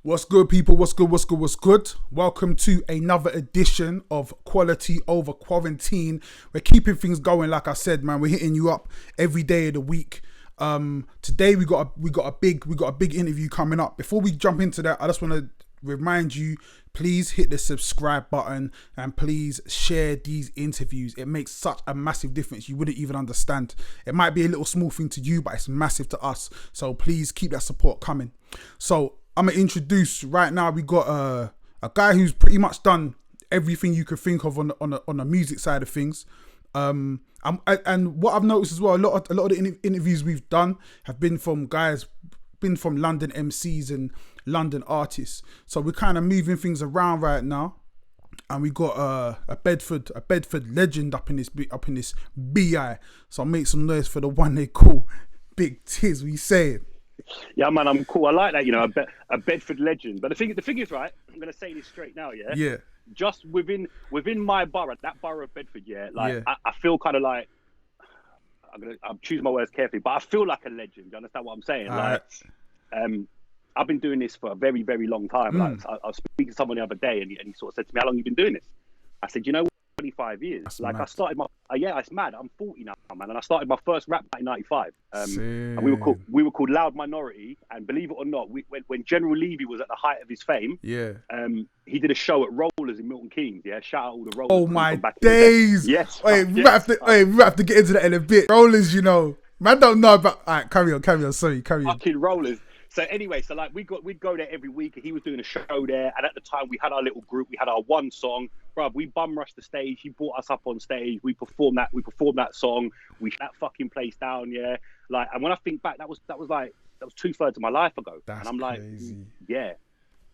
What's good, people? What's good? What's good? What's good? Welcome to another edition of Quality Over Quarantine. We're keeping things going, like I said, man. We're hitting you up every day of the week. Today we got a big interview coming up. Before we jump into that, I just want to remind you, please hit the subscribe button and please share these interviews. It makes such a massive difference. You wouldn't even understand. It might be a little small thing to you, but it's massive to us. So please keep that support coming. So I'm gonna introduce right now. We got a guy who's pretty much done everything you could think of on the music side of things. And what I've noticed as well, a lot of the interviews we've done have been from London MCs and London artists. So we're kind of moving things around right now, and we got a Bedford legend up in this BI. So I'll make some noise for the one they call Big Tizz. We say it. Yeah, man, I'm cool. I like that, you know, a Bedford legend. But the thing is, right, I'm going to say this straight now, yeah? Yeah. Just within my borough, that borough of Bedford, yeah, like, yeah. I feel kind of like, I'm choosing my words carefully, but I feel like a legend. You understand what I'm saying? Like, I've been doing this for a very, very long time. Like, I was speaking to someone the other day, and he sort of said to me, how long have you been doing this? I said, you know what? 25 years. That's like mad. I started my it's mad. I'm 40 now, man, and I started my first rap back in '95. And we were called Loud Minority. And believe it or not, when General Levy was at the height of his fame, he did a show at Rollers in Milton Keynes. Yeah, shout out all the Rollers. Oh my days! Yes. Wait, we have to get into that in a bit. Rollers, you know, man, don't know about. All right, carry on. Sorry, carry on. Fucking Rollers. So anyway, so like we'd go there every week. He was doing a show there, and at the time we had our little group. We had our one song, bruv. We bum rushed the stage. He brought us up on stage. We performed that song. We shut that fucking place down, yeah. Like, and when I think back, that was 2/3 of my life ago. That's and I'm like, crazy. Yeah,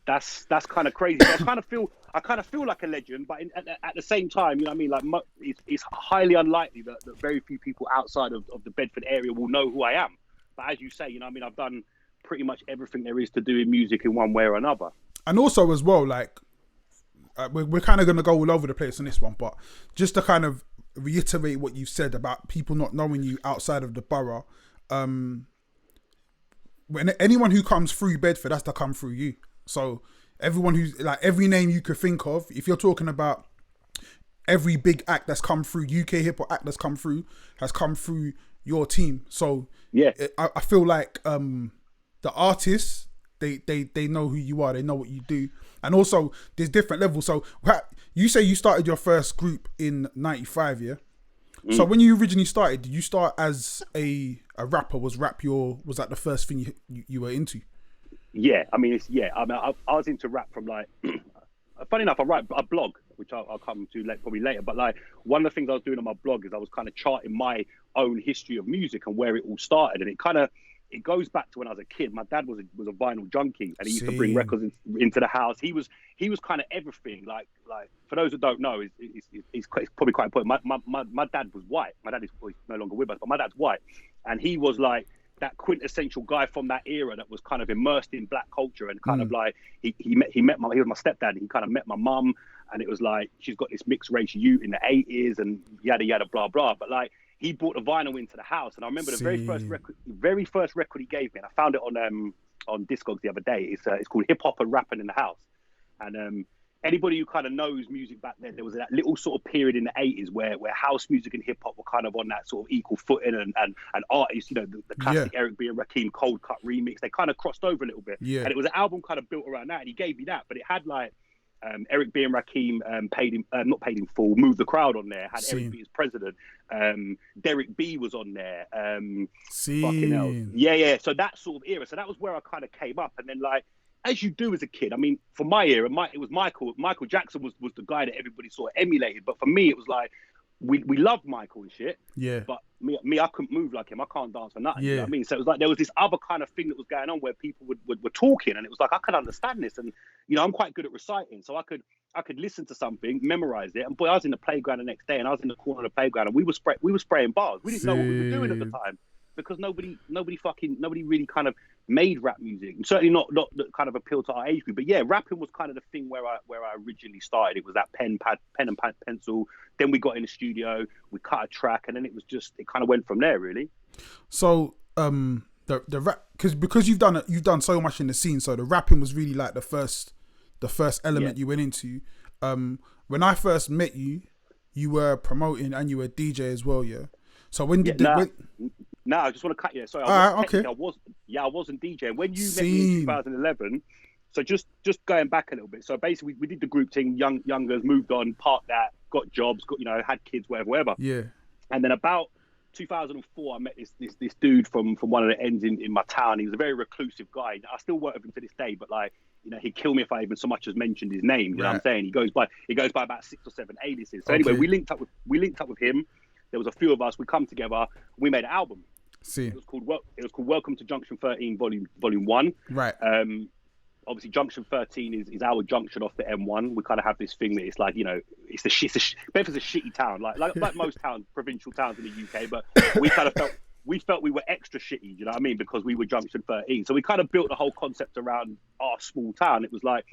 that's kind of crazy. So I kind of feel like a legend, but at the same time, you know what I mean? Like, it's highly unlikely that very few people outside of the Bedford area will know who I am. But as you say, you know what I mean? I've done pretty much everything there is to do in music in one way or another. And also as well, like, we're kind of going to go all over the place on this one, but just to kind of reiterate what you said about people not knowing you outside of the borough, when anyone who comes through Bedford has to come through you. So everyone who's like, every name you could think of, if you're talking about every big act that's come through, UK hip hop act that's come through, has come through your team. So yeah, I feel like the artists, they know who you are, they know what you do. And also there's different levels. So you say you started your first group in '95, yeah? So when you originally started, did you start as a rapper? Was that the first thing you were into? Yeah, I mean, I was into rap from like, funny enough, I write a blog, which I'll come to probably later. But like, one of the things I was doing on my blog is I was kind of charting my own history of music and where it all started. And it goes back to when I was a kid. My dad was a vinyl junkie, and he used to bring records into the house. He was kind of everything. Like for those that don't know, it's probably quite important. My dad was white. My dad is no longer with us, but my dad's white, and he was like that quintessential guy from that era that was kind of immersed in black culture, and kind of like he was my stepdad, and he kind of met my mum, and it was like she's got this mixed race youth in the 80s and yada yada blah blah. But like, he brought the vinyl into the house, and I remember the very first record he gave me, and I found it on Discogs the other day. It's called Hip Hop and Rapping in the House. And anybody who kind of knows music back then, there was that little sort of period in the 80s where house music and hip hop were kind of on that sort of equal footing, and artists, you know, the classic Eric B and Rakim Cold Cut remix, they kind of crossed over a little bit. Yeah. And it was an album kind of built around that, and he gave me that, but it had like Eric B and Rakim not paid in full, Move the Crowd on there, had Eric B as president, Derek B was on there, fucking hell. Yeah, so that sort of era, so that was where I kind of came up. And then, like, as you do as a kid, I mean, for my era, it was Michael Jackson was the guy that everybody sort of emulated, but for me it was like, we loved Michael and shit, yeah, but me I couldn't move like him. I can't dance for nothing. Yeah. You know what I mean? So it was like there was this other kind of thing that was going on where people were talking, and it was like, I could understand this, and you know, I'm quite good at reciting, so I could listen to something, memorize it, and boy, I was in the playground the next day, and I was in the corner of the playground, and we were spraying bars. We didn't know what we were doing at the time, because nobody really kind of made rap music, and certainly not that kind of appealed to our age group. But yeah, rapping was kind of the thing where I originally started. It was that pen and pencil. Then we got in the studio, we cut a track, and then it kind of went from there, really. So the rap, because you've done so much in the scene, so the rapping was really like the first element you went into. When I first met you, you were promoting and you were DJ as well, yeah. So when did No, I just want to cut you. Sorry, I wasn't DJing when you met me in 2011. So just going back a little bit. So basically, we did the group thing. Youngers moved on, parked that, got jobs, had kids, whatever. Yeah. And then about 2004, I met this dude from one of the ends in my town. He was a very reclusive guy. I still work with him to this day, but he'd kill me if I even so much as mentioned his name. You know what I'm saying? He goes by about 6 or 7 aliases. So anyway, we linked up with him. There was a few of us. We come together. We made an album. It was called Welcome to Junction 13, Volume 1. Right. Obviously, Junction 13 is our junction off the M1. We kind of have this thing that it's like, Bedford's a shitty town, like most towns, provincial towns in the UK. But we kind of felt we were extra shitty, you know what I mean? Because we were Junction 13. So we kind of built the whole concept around our small town. It was like,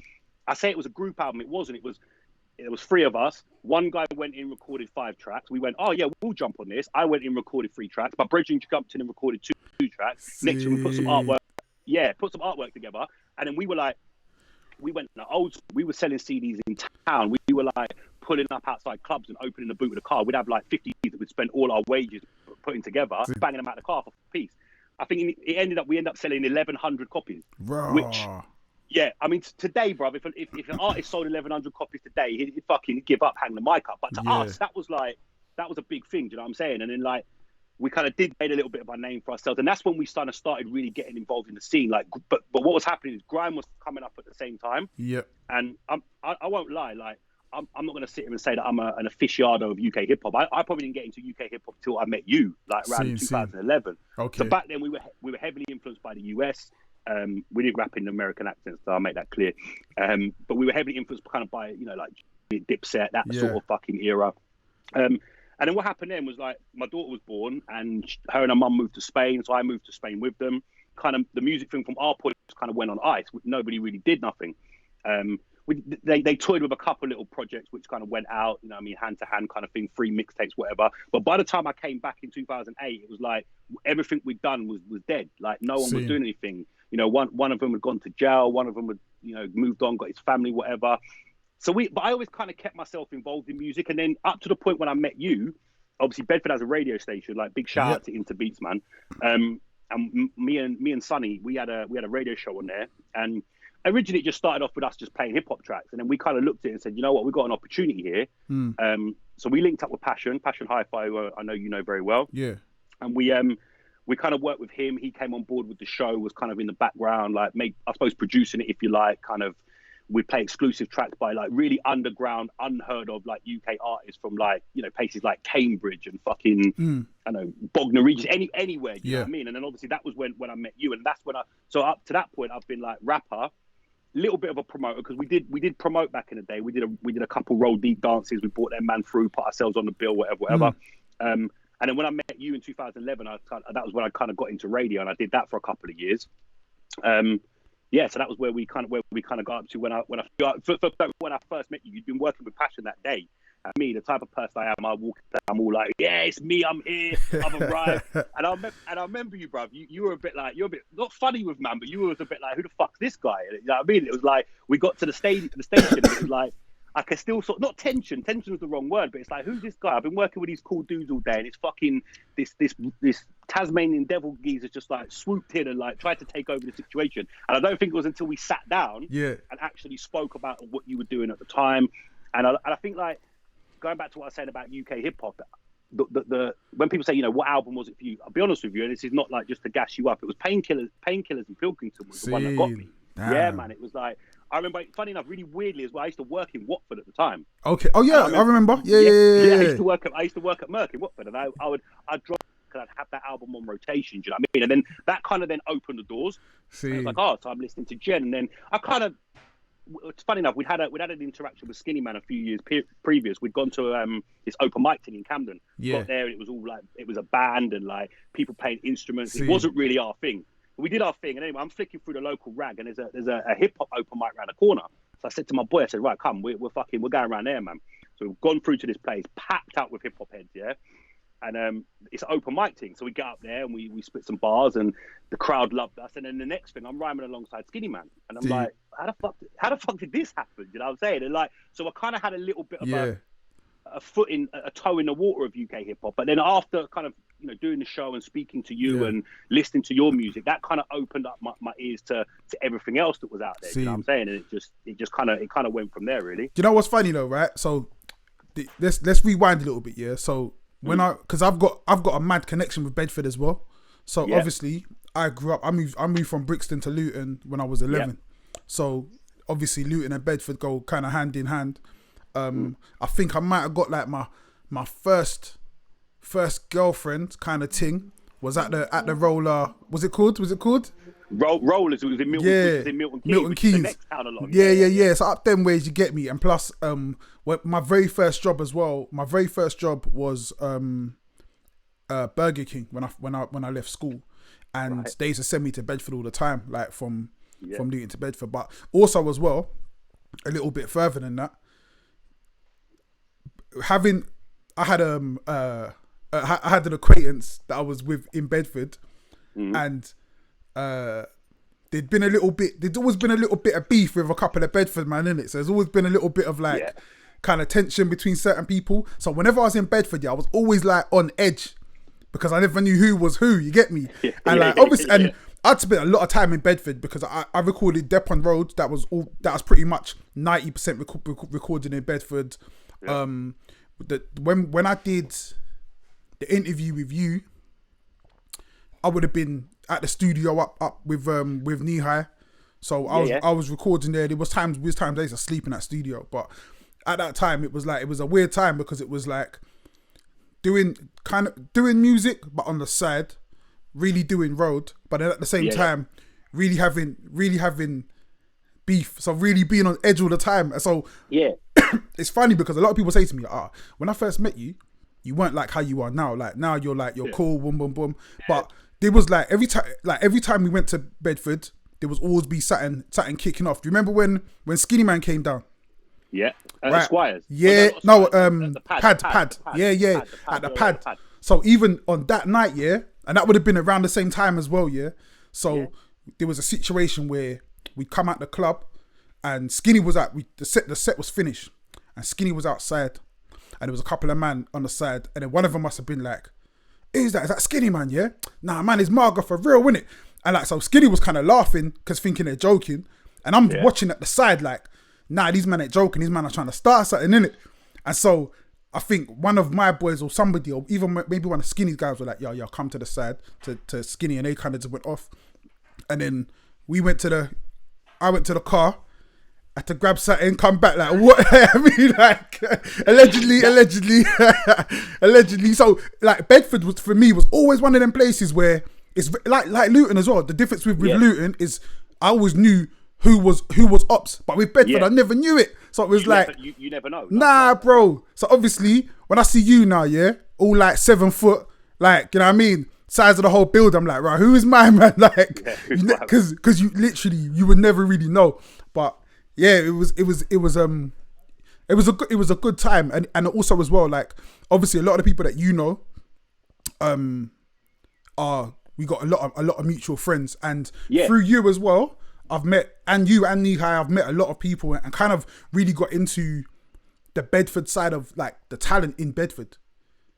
I say it was a group album. It wasn't. It was 3 of us. One guy went in, recorded 5 tracks. We went, oh yeah, we'll jump on this. I went in, recorded 3 tracks. But Bridging jumped in and recorded 2 tracks. Next year we put some artwork. Yeah, put some artwork together. And then we went old school. We were selling CDs in town. We were like pulling up outside clubs and opening the boot of the car. We'd have like 50 that we'd spend all our wages putting together, banging them out of the car for a piece. I think we ended up selling 1,100 copies. Raw. Which, yeah, I mean, today, bro, if an artist sold 1,100 copies today, he'd fucking give up, hang the mic up. But to us, that was a big thing. Do you know what I'm saying? And then we kind of made a little bit of a name for ourselves, and that's when we started really getting involved in the scene. But what was happening is grime was coming up at the same time. Yeah. And I won't lie, I'm not going to sit here and say that I'm an aficionado of UK hip hop. I probably didn't get into UK hip hop till I met you, around 2011. Okay. So back then we were heavily influenced by the US. We did rap in American accents, so I'll make that clear. But we were heavily influenced kind of by Dipset, that sort of fucking era. And then what happened then was my daughter was born and her and her mum moved to Spain. So I moved to Spain with them. Kind of the music thing from our point just kind of went on ice. Nobody really did nothing. They toyed with a couple little projects which kind of went out, hand to hand kind of thing, free mixtapes, whatever. But by the time I came back in 2008, it was like everything we'd done was dead. No one was doing anything. One of them had gone to jail. One of them had, moved on, got his family, whatever. But I always kind of kept myself involved in music. And then up to the point when I met you, obviously Bedford has a radio station, big shout out to Into Beats, man. And me and Sonny, we had a radio show on there. And originally it just started off with us just playing hip hop tracks. And then we kind of looked at it and said, you know what, we've got an opportunity here. So we linked up with Passion Hi-Fi, who I know you know very well. Yeah. And we kind of worked with him. He came on board with the show, was kind of in the background, I suppose producing it, if you like, kind of. We'd play exclusive tracks by really underground, unheard of UK artists from places like Cambridge and fucking I don't know, Bognor Regis, anywhere. You know what I mean? And then obviously that was when I met you, and that's when so up to that point I've been rapper, little bit of a promoter, because we did promote back in the day. We did a couple roll deep dances. We brought their man through, put ourselves on the bill, whatever. And then when I met you in 2011, that was when I kind of got into radio, and I did that for a couple of years. So that was where we kind of got up to when I first met you. You'd been working with Passion that day. And me, the type of person I am, I walk down, I'm all like, yeah, it's me, I'm here, I've arrived. and I remember you, bruv. You were a bit you're a bit not funny with man, but you were a bit who the fuck's this guy? You know what I mean? It was we got to the station, and it was I can still not tension was the wrong word, but it's who's this guy? I've been working with these cool dudes all day, and it's fucking this Tasmanian devil geezer just swooped in and tried to take over the situation. And I don't think it was until we sat down and actually spoke about what you were doing at the time. And I think going back to what I was saying about UK hip hop, the when people say, what album was it for you? I'll be honest with you, and this is not just to gas you up. It was Painkillers and Pilkington was the one that got me. Damn. Yeah, man. It was I remember, funny enough, really weirdly as well, I used to work in Watford at the time. Okay. Oh yeah, I remember. Yeah. I used to work at Merck in Watford, and I'd drop, because I'd have that album on rotation. Do you know what I mean? And then that kind of then opened the doors. And I was so I'm listening to Jen, and then I kind of. It's funny enough, we'd had an interaction with Skinny Man a few years previous. We'd gone to this open mic thing in Camden. Got there, and it was all it was a band and people playing instruments. It wasn't really our thing. We did our thing, and anyway, I'm flicking through the local rag, and there's a hip hop open mic around the corner. So I said to my boy, I said, right, come, we're going around there, man. So we've gone through to this place, packed out with hip hop heads, yeah. and it's an open mic thing. So we get up there and we spit some bars, and the crowd loved us. And then the next thing, I'm rhyming alongside Skinny Man, and I'm like, how the fuck did this happen? You know what I'm saying? And like, so I kind of had a little bit of a toe in the water of UK hip hop. But then after kind of, you know, doing the show and speaking to you and listening to your music, that kind of opened up my ears to everything else that was out there. You know what I'm saying? And it just kind of went from there, really. Do you know what's funny though, right? So let's rewind a little bit, yeah. So when because I've got a mad connection with Bedford as well. So obviously I grew up. I moved from Brixton to Luton when I was 11. So obviously Luton and Bedford go kind of hand in hand. I think I might have got like my first girlfriend kind of thing was at the roller. Was it called? Rollers. It was in Milton. Yeah, it was in Milton Keyes. The next town along. Yeah. So up them ways, you get me. And plus, my very first job as well. My very first job was Burger King when I left school, and they used to send me to Bedford all the time, like from Luton to Bedford. But also as well, a little bit further than that, I had an acquaintance that I was with in Bedford, and there'd always been a little bit of beef with a couple of Bedford man, innit? So there's always been a little bit of like kind of tension between certain people. So whenever I was in Bedford, I was always like on edge because I never knew who was who. You get me? And like obviously, and I'd spent a lot of time in Bedford because I recorded Dep on Road. That was pretty much 90% recording in Bedford. When I did the interview with you, I would have been at the studio up with Knee-High. So I was recording there. There was times I used to sleep in that studio, but at that time it was a weird time because it was like doing music but on the side, really doing road, but then at the same time really having beef. So really being on edge all the time. And so it's funny because a lot of people say to me, when I first met you, you weren't like how you are now. Like now you're cool, boom, boom, boom. But there was like every time we went to Bedford, there was always be something kicking off. Do you remember when Skinny Man came down? Yeah, right. Squires. Yeah, the pad. Yeah, at the pad. So even on that night, and that would have been around the same time as well, So there was a situation where we come out the club, and Skinny was the set was finished, and Skinny was outside, and there was a couple of men on the side, and then one of them must have been like, Is that Skinny Man, yeah? Nah, man, it's Marga for real, innit? And like, so Skinny was kind of laughing because thinking they're joking, and I'm watching at the side like, nah, these men ain't joking, these men are trying to start something, innit? And so I think one of my boys or somebody, or even maybe one of Skinny's guys were like, yo, come to the side to Skinny, and they kind of just went off. And then I went to the car, I had to grab something, come back like, what? I mean, like, allegedly. So like Bedford was always one of them places where it's like Luton as well. The difference with Luton is I always knew who was ops, but with Bedford I never knew it. So it was you never know. Nah, bro. So obviously when I see you now, all like 7 foot, like, you know what I mean, size of the whole build, I'm like, right, who is my man? Like, because you literally you would never really know. But yeah, it was a good time, and also as well, like, obviously a lot of the people that you know, we got a lot of mutual friends, and through you as well, I've met, and you and Knee-High, I've met a lot of people and kind of really got into the Bedford side of like the talent in Bedford.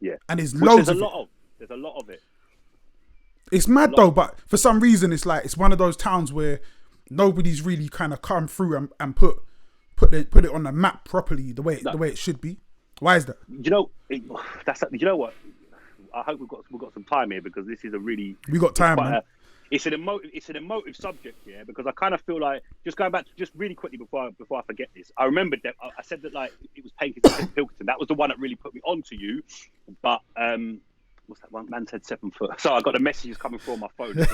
Yeah, and there's loads of it. There's a lot of it. It's mad though, but for some reason it's like it's one of those towns where nobody's really kind of come through and put it on the map properly the way it should be. Why is that? You know what? I hope we've got some time here because this is we got time, man. It's an emotive subject, because I kind of feel like, just going back to just really quickly before I forget this, I remembered that I said that like it was Pinkerton Pilkington. That was the one that really put me onto you. But what's that one? Man said 7 foot. So I got a message coming through on my phone. It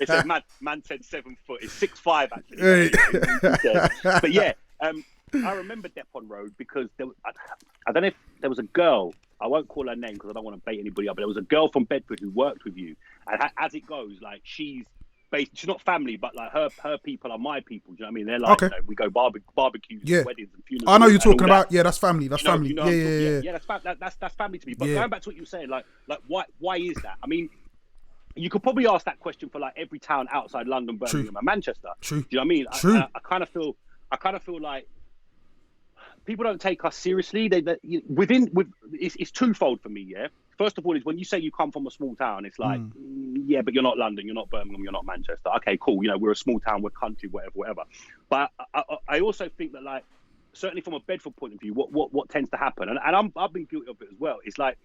said man said 7 foot. It's 6'5" actually. But yeah, I remember Depon Road because I don't know if there was a girl. I won't call her name because I don't want to bait anybody up. But there was a girl from Bedford who worked with you, and as it goes, like she's she's not family, but like her people are my people. Do you know what I mean? They're like, Okay. we go barbecues, weddings, and funerals. I know you're talking and all about. Yeah, that's family. That's family. Yeah, that's family to me. But going back to what you were saying, like why is that? I mean, you could probably ask that question for like every town outside London, Birmingham, and Manchester. True. Do you know what I mean? True. I kind of feel like people don't take us seriously. It's twofold for me. Yeah. First of all, is when you say you come from a small town, it's like, yeah, but you're not London, you're not Birmingham, you're not Manchester. Okay, cool. You know, we're a small town, we're country, whatever. But I also think that, like, certainly from a Bedford point of view, what tends to happen, and I've been guilty of it as well. It's like,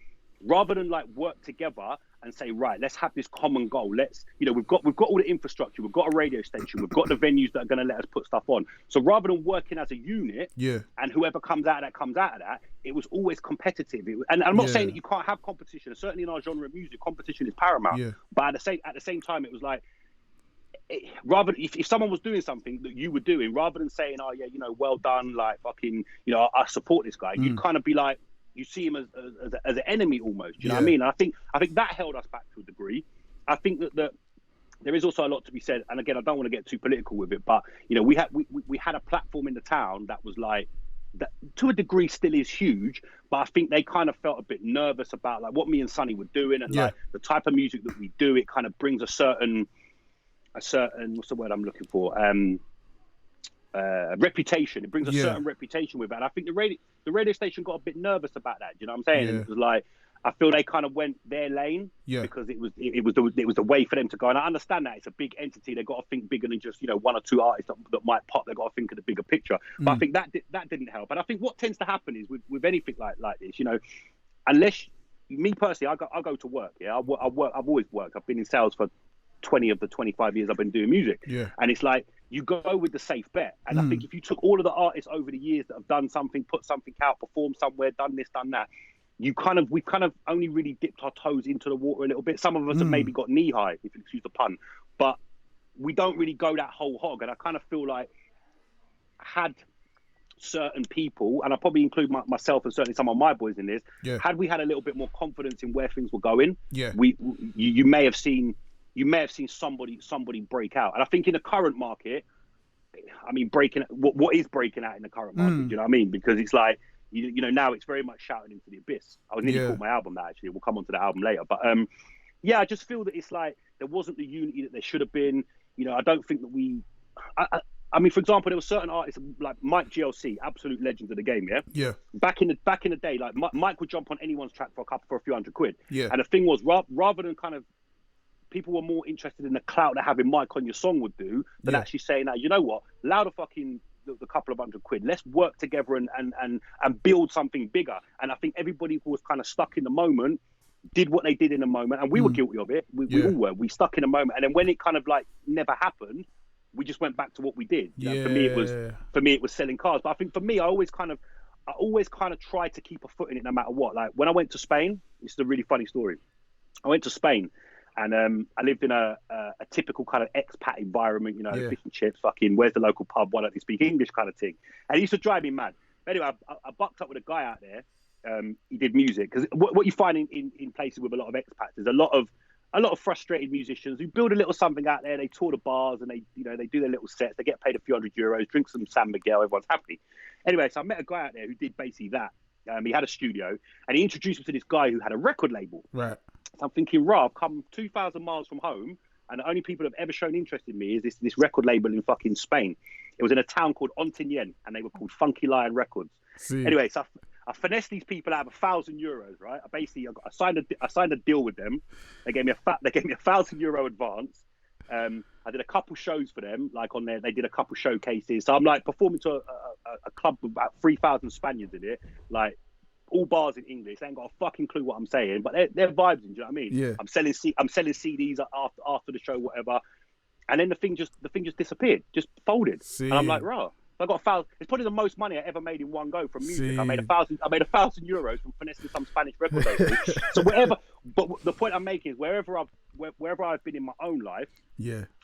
rather than like work together and say, right, let's have this common goal. Let's, you know, we've got all the infrastructure, we've got a radio station, we've got the venues that are going to let us put stuff on. So rather than working as a unit, and whoever comes out of that, it was always competitive. And I'm not saying that you can't have competition. Certainly in our genre of music, competition is paramount. Yeah. But at the same time, it was like, rather, if someone was doing something that you were doing, rather than saying, oh yeah, you know, well done, like fucking, you know, I support this guy, you'd kind of be like, you see him as an enemy almost. Do you know what I mean? And I think that held us back to a degree. I think that there is also a lot to be said. And again, I don't want to get too political with it, but you know, we had a platform in the town that was like, that to a degree still is huge, but I think they kind of felt a bit nervous about like what me and Sonny were doing, and like the type of music that we do. It kind of brings a certain what's the word I'm looking for? Reputation. It brings a certain reputation with it. And I think the radio station got a bit nervous about that. Do you know what I'm saying? And it was like, I feel they kind of went their lane because it was the way for them to go. And I understand that it's a big entity. They've got to think bigger than just, you know, one or two artists that might pop. They've got to think of the bigger picture. But I think that didn't help. And I think what tends to happen is with anything like this, you know, unless me personally, I go to work. Yeah, I've always worked. I've been in sales for 20 of the 25 years I've been doing music. Yeah. And it's like, you go with the safe bet. And I think if you took all of the artists over the years that have done something, put something out, performed somewhere, done this, done that, we've kind of only really dipped our toes into the water a little bit. Some of us have maybe got knee high, if you excuse the pun, but we don't really go that whole hog. And I kind of feel like had certain people, and I probably include myself and certainly some of my boys in this, had we had a little bit more confidence in where things were going, you may have seen somebody break out. And I think in the current market, I mean, what is breaking out in the current market? Do you know what I mean? Because it's like, you know, now it's very much shouting into the abyss. I was nearly called my album that, actually. We'll come on to the album later. But I just feel that it's like there wasn't the unity that there should have been. You know, I don't think that I mean, for example, there were certain artists like Mike GLC, absolute legends of the game, yeah. Back in the day, like Mike would jump on anyone's track for a few $100. Yeah. And the thing was, rather than kind of, people were more interested in the clout that having Mike on your song would do than actually saying, "Now, you know what? Allow the couple of $100. Let's work together and build something bigger." And I think everybody who was kind of stuck in the moment did what they did in the moment, and we were guilty of it. We all were. We stuck in a moment, and then when it kind of like never happened, we just went back to what we did. You know, for me, it was selling cars. But I think for me, I always kind of tried to keep a foot in it no matter what. Like when I went to Spain, this is a really funny story. I went to Spain. And I lived in a typical kind of expat environment, you know, fish and chips, fucking, where's the local pub? Why don't they speak English kind of thing? And it used to drive me mad. But anyway, I bucked up with a guy out there. He did music. Because what you find in places with a lot of expats is a lot of frustrated musicians who build a little something out there. They tour the bars and they do their little sets. They get paid a few €100, drink some San Miguel. Everyone's happy. Anyway, so I met a guy out there who did basically that. He had a studio and he introduced me to this guy who had a record label. Right. So I'm thinking, I've come 2,000 miles from home, and the only people that have ever shown interest in me is this record label in fucking Spain. It was in a town called Ontinyent, and they were called Funky Lion Records. See. Anyway, so I finessed these people out of €1,000, right? I signed a deal with them. They gave me a €1,000 advance. I did a couple shows for them, like on there. They did a couple showcases. So I'm like performing to a club with about 3,000 Spaniards in it, like. All bars in English. They ain't got a fucking clue what I'm saying, but they're vibing. Do you know what I mean? Yeah. I'm selling CDs after the show, whatever. And then the thing just disappeared, just folded. See. And I'm like, I got 1,000. It's probably the most money I ever made in one go from music. See. I made €1,000 from finessing some Spanish record label. So whatever. But the point I'm making is wherever I've been in my own life,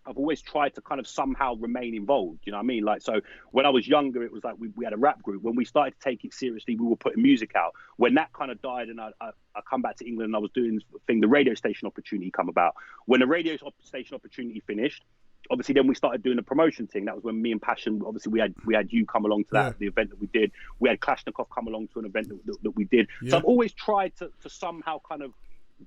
I've always tried to kind of somehow remain involved. You know what I mean? Like, so when I was younger, it was like we had a rap group. When we started to take it seriously, we were putting music out. When that kind of died, and I come back to England, and I was doing this thing, the radio station opportunity come about. When the radio station opportunity finished, obviously then we started doing the promotion thing. That was when me and Passion, obviously we had you come along to that, the event that we did. We had Klashnikov come along to an event that we did. So I've always tried to somehow kind of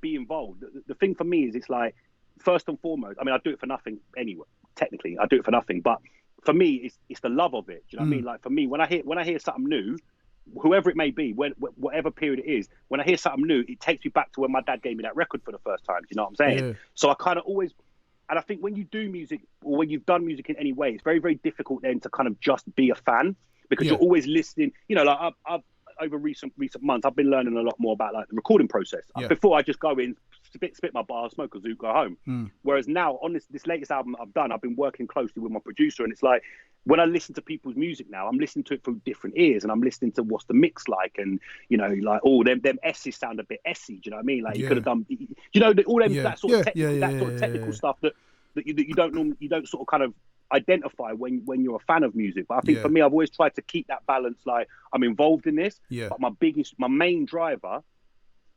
be involved. The thing for me is, it's like, first and foremost, I mean, I do it for nothing anyway. Technically, I do it for nothing, but for me, it's the love of it. Do you know what I mean? Like, for me, when I hear something new, whoever it may be, whatever period it is, when I hear something new, it takes me back to when my dad gave me that record for the first time. Do you know what I'm saying? Yeah. So I kind of always, and I think when you do music, or when you've done music in any way, it's very, very difficult then to kind of just be a fan, because you're always listening. You know, like I've over recent months, I've been learning a lot more about like the recording process. Before, I just go in, spit my bar, smoke a zoot, go home. Whereas now, on this latest album I've done, I've been working closely with my producer, and it's like, when I listen to people's music now, I'm listening to it through different ears, and I'm listening to what's the mix like, and you know, like, oh, them S's sound a bit S'y. Do you know what I mean? Like, you could have done, you know, all them that sort of technical stuff that you don't sort of kind of identify when you're a fan of music. But I think for me, I've always tried to keep that balance. Like, I'm involved in this, but my main driver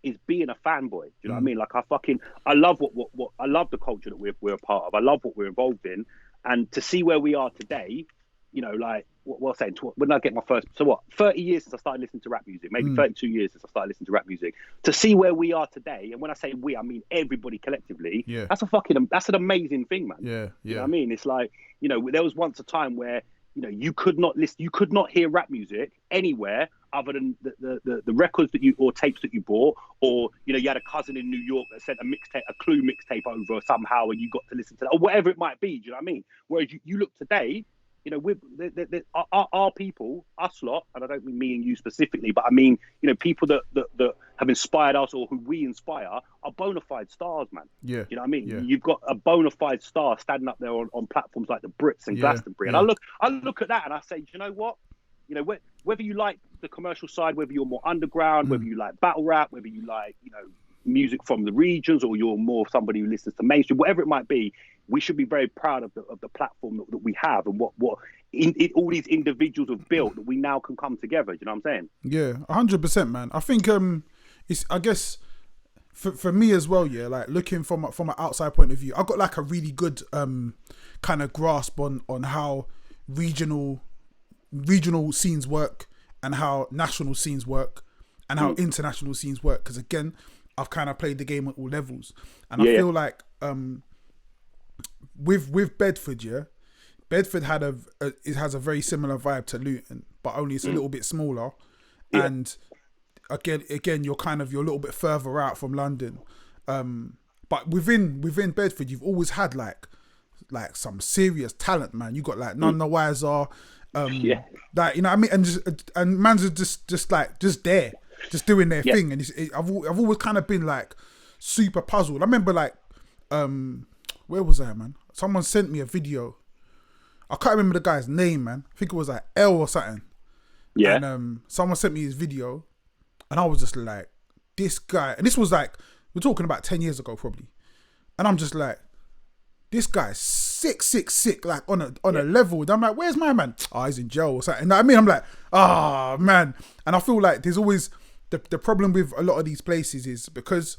is being a fanboy. Do you know what I mean? Like, I love what I love the culture that we're a part of. I love what we're involved in, and to see where we are today. You know, like what I'm saying, when I get my first, 30 years since I started listening to rap music, maybe 32 years since I started listening to rap music, to see where we are today. And when I say we, I mean everybody collectively. That's an amazing thing, man. You know what I mean? It's like, you know, there was once a time where, you know, you could not hear rap music anywhere other than the records or tapes that you bought, or, you know, you had a cousin in New York that sent a Clue mixtape over somehow, and you got to listen to that, or whatever it might be. Do you know what I mean? Whereas you look today, you know, with our people, us lot, and I don't mean me and you specifically, but I mean, you know, people that have inspired us, or who we inspire, are bona fide stars, man. You know what I mean? You've got a bona fide star standing up there on platforms like the Brits and Glastonbury, and I look at that and I say, do you know what? You know, whether you like the commercial side, whether you're more underground, whether you like battle rap, whether you like, you know, music from the regions, or you're more somebody who listens to mainstream, whatever it might be, we should be very proud of the platform that we have, and what all these individuals have built, that we now can come together. Do you know what I'm saying? Yeah, 100%, man. I think it's, I guess, for me as well, like, looking from an outside point of view, I got like a really good kind of grasp on how regional scenes work, and how national scenes work, and how international scenes work, because again, I've kind of played the game at all levels, and I feel like with Bedford, Bedford it has a very similar vibe to Luton, but only it's a little bit smaller, and again you're a little bit further out from London, but within Bedford, you've always had like some serious talent, man. You got like None the Wiser, like, you know what I mean, and man's are just there, just doing their thing, and I've always kind of been like super puzzled. I remember like where was I, man? Someone sent me a video. I can't remember the guy's name, man. I think it was like L or something. And someone sent me his video, and I was just like, this guy, and this was like, we're talking about 10 years ago probably, and I'm just like, this guy's sick, like on a level. And I'm like, where's my man? Oh, he's in jail or something. You know what I mean? I'm like, oh man. And I feel like there's always the problem with a lot of these places is because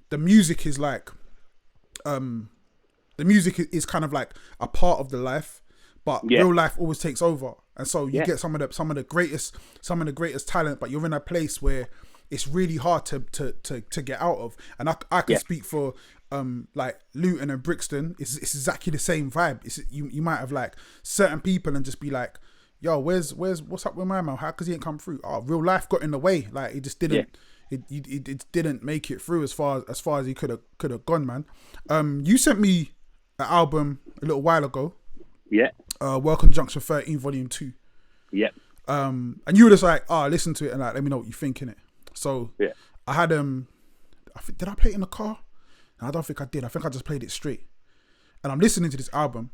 the music is like, the music is kind of like a part of the life, but real life always takes over. And so you get some of the greatest talent, but you're in a place where it's really hard to get out of. And I can speak for like Luton and Brixton. It's exactly the same vibe. You might have like certain people and just be like, yo, what's up with my man? How, 'cause he ain't come through? Oh, real life got in the way. Like, he just didn't. It didn't make it through as far as he could have gone, man. You sent me an album a little while ago. Welcome Junction 13 Volume 2. And you were just like, listen to it and like, let me know what you think in it. So I had did I play it in the car? No, I don't think I did. I think I just played it straight. And I'm listening to this album,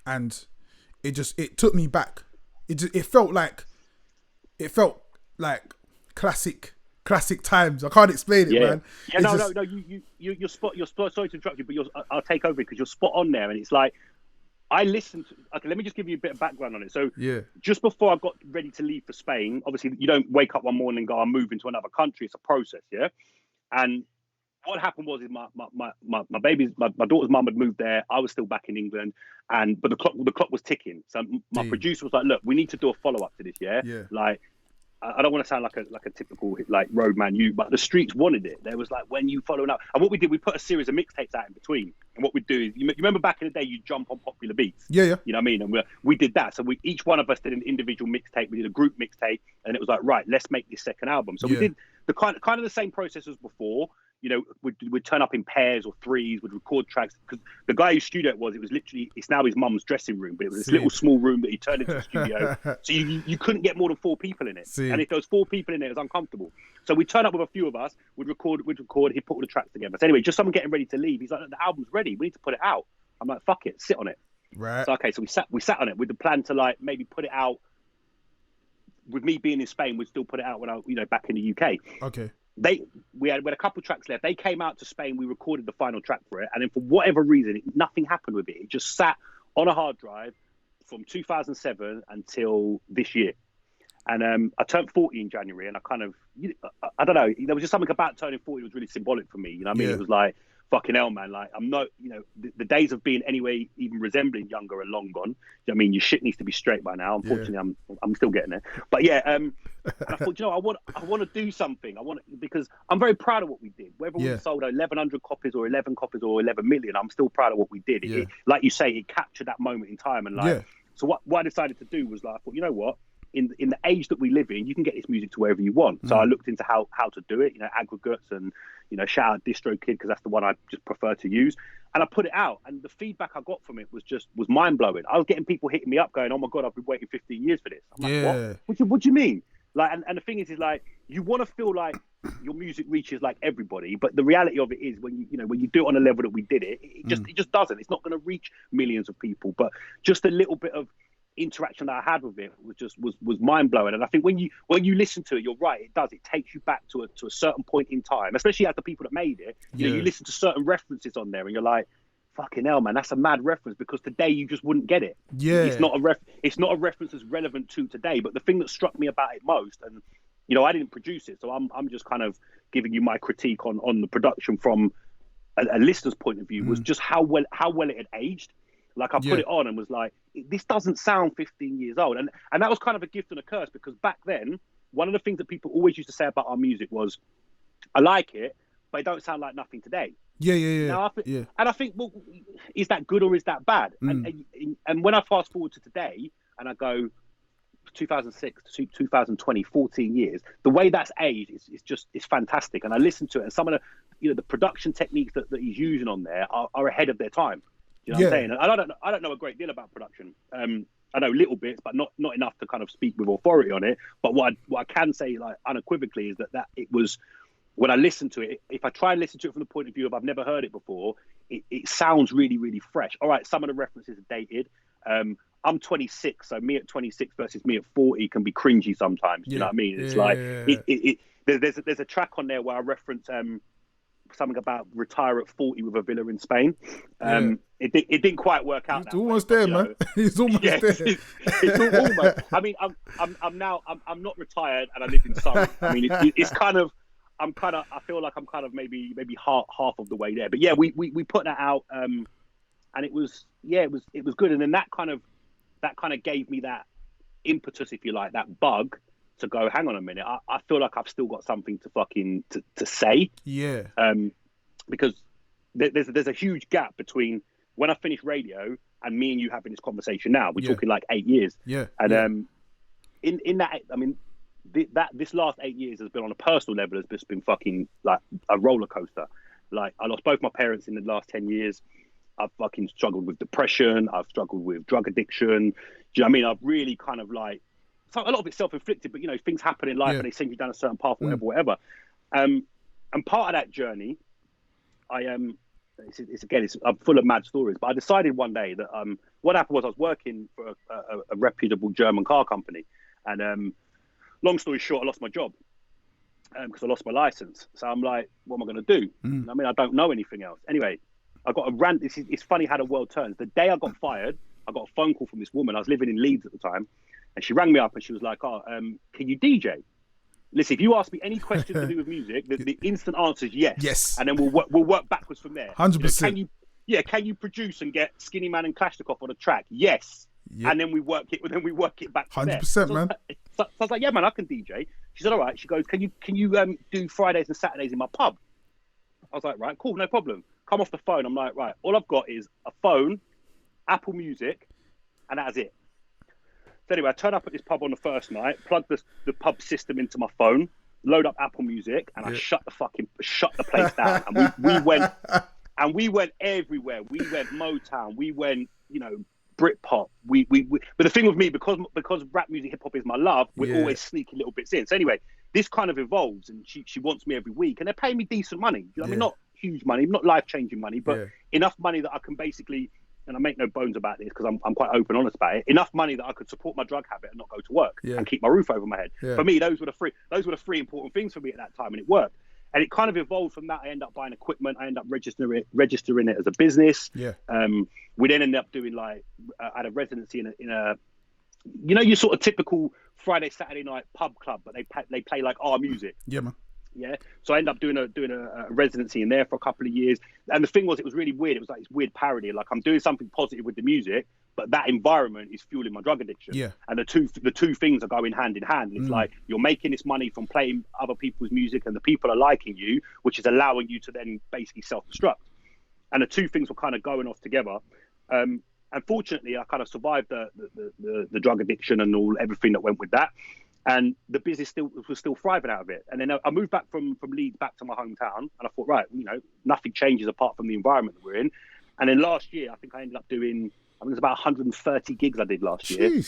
and it took me back. It felt like classic times. I can't explain it, man. No. You're spot. Sorry to interrupt you, but I'll take over because you're spot on there. And it's like, I listened to, okay, let me just give you a bit of background on it. So Yeah. just before I got ready to leave for Spain, obviously you don't wake up one morning and go, I'm moving to another country. It's a process, yeah? And what happened was is my daughter's mum had moved there. I was still back in England, but the clock was ticking. So my producer was like, "Look, we need to do a follow up to this, yeah? Like, I don't want to sound like a typical like roadman, but the streets wanted it. There was like, when you following up, and what we did, we put a series of mixtapes out in between. And what we do is, you remember back in the day, you jump on popular beats. Yeah. You know what I mean? And we did that. So each one of us did an individual mixtape. We did a group mixtape, and it was like, right, let's make this second album. So we did the kind of the same process as before. You know, we'd turn up in pairs or threes, would record tracks, because the guy whose studio it's now his mum's dressing room, but it was this little small room that he turned into a studio. So you couldn't get more than 4 people in it. And if there was 4 people in it, it was uncomfortable. So we'd turn up with a few of us, we'd record, he'd put all the tracks together. So anyway, just someone getting ready to leave. He's like, the album's ready, we need to put it out. I'm like, fuck it, sit on it. Right. So okay, so we sat on it with the plan to like maybe put it out. With me being in Spain, we'd still put it out when I, back in the UK. Okay. We had a couple tracks left. They came out to Spain. We recorded the final track for it, and then for whatever reason, nothing happened with it. It just sat on a hard drive from 2007 until this year. And I turned 40 in January, and I don't know. There was just something about turning 40 that was really symbolic for me. You know what I mean? It was like, fucking hell, man. Like, I'm not, the days of being anyway even resembling younger are long gone. You know what I mean? Your shit needs to be straight by now. Unfortunately, I'm still getting there. But yeah, and I thought, I want to do something. Because I'm very proud of what we did. Whether we sold 1,100 copies or 11 copies or 11 million, I'm still proud of what we did. It, like you say, it captured that moment in time. And like, so what I decided to do was like, I thought, you know what? In the age that we live in, you can get this music to wherever you want. So I looked into how to do it, aggregates and, shout out DistroKid, because that's the one I just prefer to use. And I put it out, and the feedback I got from it was mind blowing. I was getting people hitting me up going, "Oh my God, I've been waiting 15 years for this." I'm like, what do you mean? Like, and the thing is like, you want to feel like your music reaches like everybody, but the reality of it is when you do it on a level that we did it, it just doesn't. It's not going to reach millions of people, but just a little bit of interaction that I had with it was mind blowing. And I think when you listen to it, you're right, it does. It takes you back to a certain point in time, especially as the people that made it. You listen to certain references on there, and you're like, fucking hell, man, that's a mad reference, because today you just wouldn't get it. It's not a reference that's relevant to today. But the thing that struck me about it most, and I didn't produce it, so I'm just kind of giving you my critique on the production from a listener's point of view, was just how well it had aged. Like, I put it on and was like, this doesn't sound 15 years old. And that was kind of a gift and a curse, because back then, one of the things that people always used to say about our music was, I like it, but it don't sound like nothing today. Now, and I think, well, is that good or is that bad? And when I fast forward to today and I go 2006 to 2020, 14 years, the way that's aged is fantastic. And I listen to it, and some of the production techniques that he's using on there are ahead of their time. You know what I'm saying? And I don't know a great deal about production. I know little bits, but not enough to kind of speak with authority on it. But what I can say, like, unequivocally, is that it was, when I listen to it, if I try and listen to it from the point of view of I've never heard it before, it sounds really, really fresh. All right, some of the references are dated. I'm 26, so me at 26 versus me at 40 can be cringy sometimes. You know what I mean? It's there's a track on there where I reference something about retire at 40 with a villa in Spain. It didn't quite work out. It's almost there, man. He's almost there. It's almost. I mean, I'm not retired, and I live in Surrey. I mean, it's kind of. I feel like I'm kind of maybe half of the way there. But yeah, we put that out, and it was good. And then that kind of gave me that impetus, if you like, that bug to go, hang on a minute, I feel like I've still got something to say. Yeah. Because there's a huge gap between when I finished radio and me and you having this conversation now. We're talking like 8 years. Yeah. And in that, I mean, this last 8 years has been, on a personal level, has just been fucking like a roller coaster. Like, I lost both my parents in the last 10 years. I've fucking struggled with depression. I've struggled with drug addiction. Do you know what I mean? I've really kind of like, so a lot of it's self-inflicted, but things happen in life and they send you down a certain path, whatever. And part of that journey, I'm full of mad stories, but I decided one day that what happened was I was working for a reputable German car company, and long story short, I lost my job because I lost my license. So I'm like, what am I going to do? I mean, I don't know anything else. Anyway, I got a rant. It's funny how the world turns. The day I got fired, I got a phone call from this woman. I was living in Leeds at the time, and she rang me up and she was like, "Oh, can you DJ?" Listen, if you ask me any question to do with music, the instant answer is yes. Yes. And then we'll work backwards from there. 100%. Can you produce and get Skinny Man and Kalashnikov on a track? Yes. Yep. And then we work it back from 100%, there. man. So I was like, yeah, man, I can DJ. She said, all right. She goes, can you do Fridays and Saturdays in my pub? I was like, right, cool, no problem. Come off the phone. I'm like, right, all I've got is a phone, Apple Music, and that's it. So anyway, I turned up at this pub on the first night, plugged the pub system into my phone, load up Apple Music, and I shut the place down. And we went everywhere. We went Motown. We went, Britpop. But the thing with me, because rap music, hip hop is my love, we're always sneaking little bits in. So anyway, this kind of evolves, and she wants me every week, and they're paying me decent money. I mean, not huge money, not life-changing money, but enough money that I can basically, and I make no bones about this because I'm quite open and honest about it, enough money that I could support my drug habit and not go to work and keep my roof over my head. For me, those were the three important things for me at that time, and it worked. And it kind of evolved from that. I ended up buying equipment. I ended up registering it as a business. We then ended up doing I had a residency in a your sort of typical Friday, Saturday night pub club, but they play like our music. Yeah, man. Yeah. So I ended up doing a residency in there for a couple of years. And the thing was, it was really weird. It was like this weird parody. Like I'm doing something positive with the music, but that environment is fueling my drug addiction. Yeah. And the two things are going hand in hand. It's like you're making this money from playing other people's music and the people are liking you, which is allowing you to then basically self-destruct. And the two things were kind of going off together. Unfortunately, I kind of survived the drug addiction and everything that went with that. And the business was still thriving out of it. And then I moved back from Leeds back to my hometown, and I thought, right, nothing changes apart from the environment that we're in. And then last year, I think I ended up doing, I think it was about 130 gigs I did last year.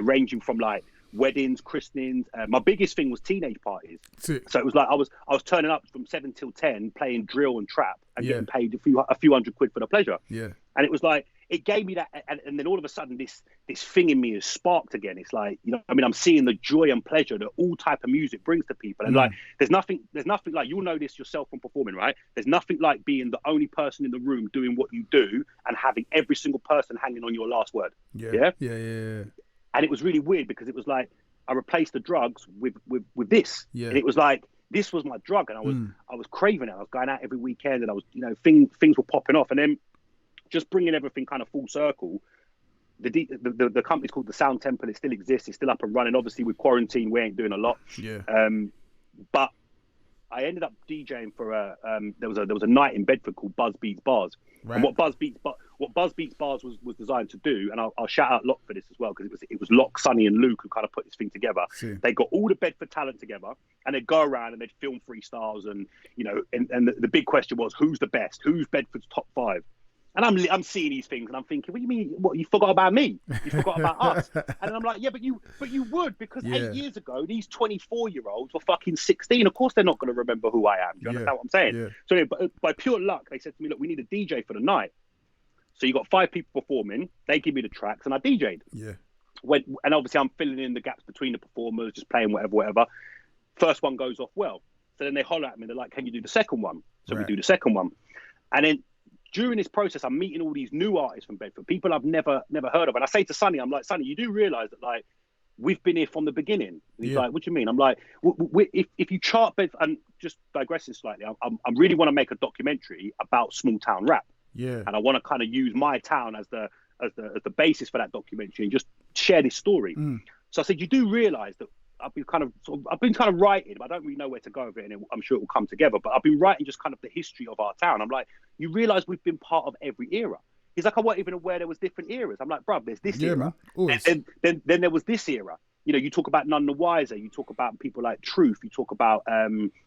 Ranging from like weddings, christenings. My biggest thing was teenage parties. So it was like I was turning up from 7 till 10, playing drill and trap, and getting paid a few hundred quid for the pleasure. Yeah. And it was like, it gave me that, and then all of a sudden this thing in me is sparked again. It's like, I'm seeing the joy and pleasure that all type of music brings to people. And like, there's nothing like, you'll know this yourself from performing, right? There's nothing like being the only person in the room doing what you do and having every single person hanging on your last word. Yeah. And it was really weird because it was like, I replaced the drugs with this. Yeah. And it was like, this was my drug, and I was craving it. I was going out every weekend, and I was, things were popping off. And then just bringing everything kind of full circle, the company's called the Sound Temple. It still exists. It's still up and running. Obviously, with quarantine, we ain't doing a lot. Yeah. But I ended up DJing for there was a night in Bedford called Buzz Beats Bars. Right. And what Buzz Beats Bars was designed to do, and I'll shout out Locke for this as well, because it was Locke, Sonny, and Luke who kind of put this thing together. They got all the Bedford talent together, and they'd go around and they'd film freestyles, and and the big question was, who's the best? Who's Bedford's top 5? And I'm seeing these things, and I'm thinking, what do you mean? What, you forgot about me? You forgot about us? And I'm like, yeah, but you would, because 8 years ago, these 24-year-olds were fucking 16. Of course, they're not going to remember who I am. Do you understand what I'm saying? Yeah. So anyway, by pure luck, they said to me, look, we need a DJ for the night. So you got 5 people performing. They give me the tracks, and I DJ'd. Yeah. And obviously, I'm filling in the gaps between the performers, just playing whatever. First one goes off well. So then they holler at me. They're like, can you do the second one? So we do the second one. And then during this process, I'm meeting all these new artists from Bedford, people I've never heard of. And I say to Sonny, I'm like, Sonny, you do realise that, like, we've been here from the beginning. And he's like, what do you mean? I'm like, if you chart Bedford, and just digressing slightly, I really want to make a documentary about small town rap. Yeah. And I want to kind of use my town as the basis for that documentary and just share this story. So I said, you do realise that I've been kind of writing, but I don't really know where to go with it, and I'm sure it will come together. But I've been writing just kind of the history of our town. I'm like, you realise we've been part of every era. He's like, I wasn't even aware there was different eras. I'm like, bruv, there's this era. And then there was this era. You talk about None the Wiser. You talk about people like Truth. You talk about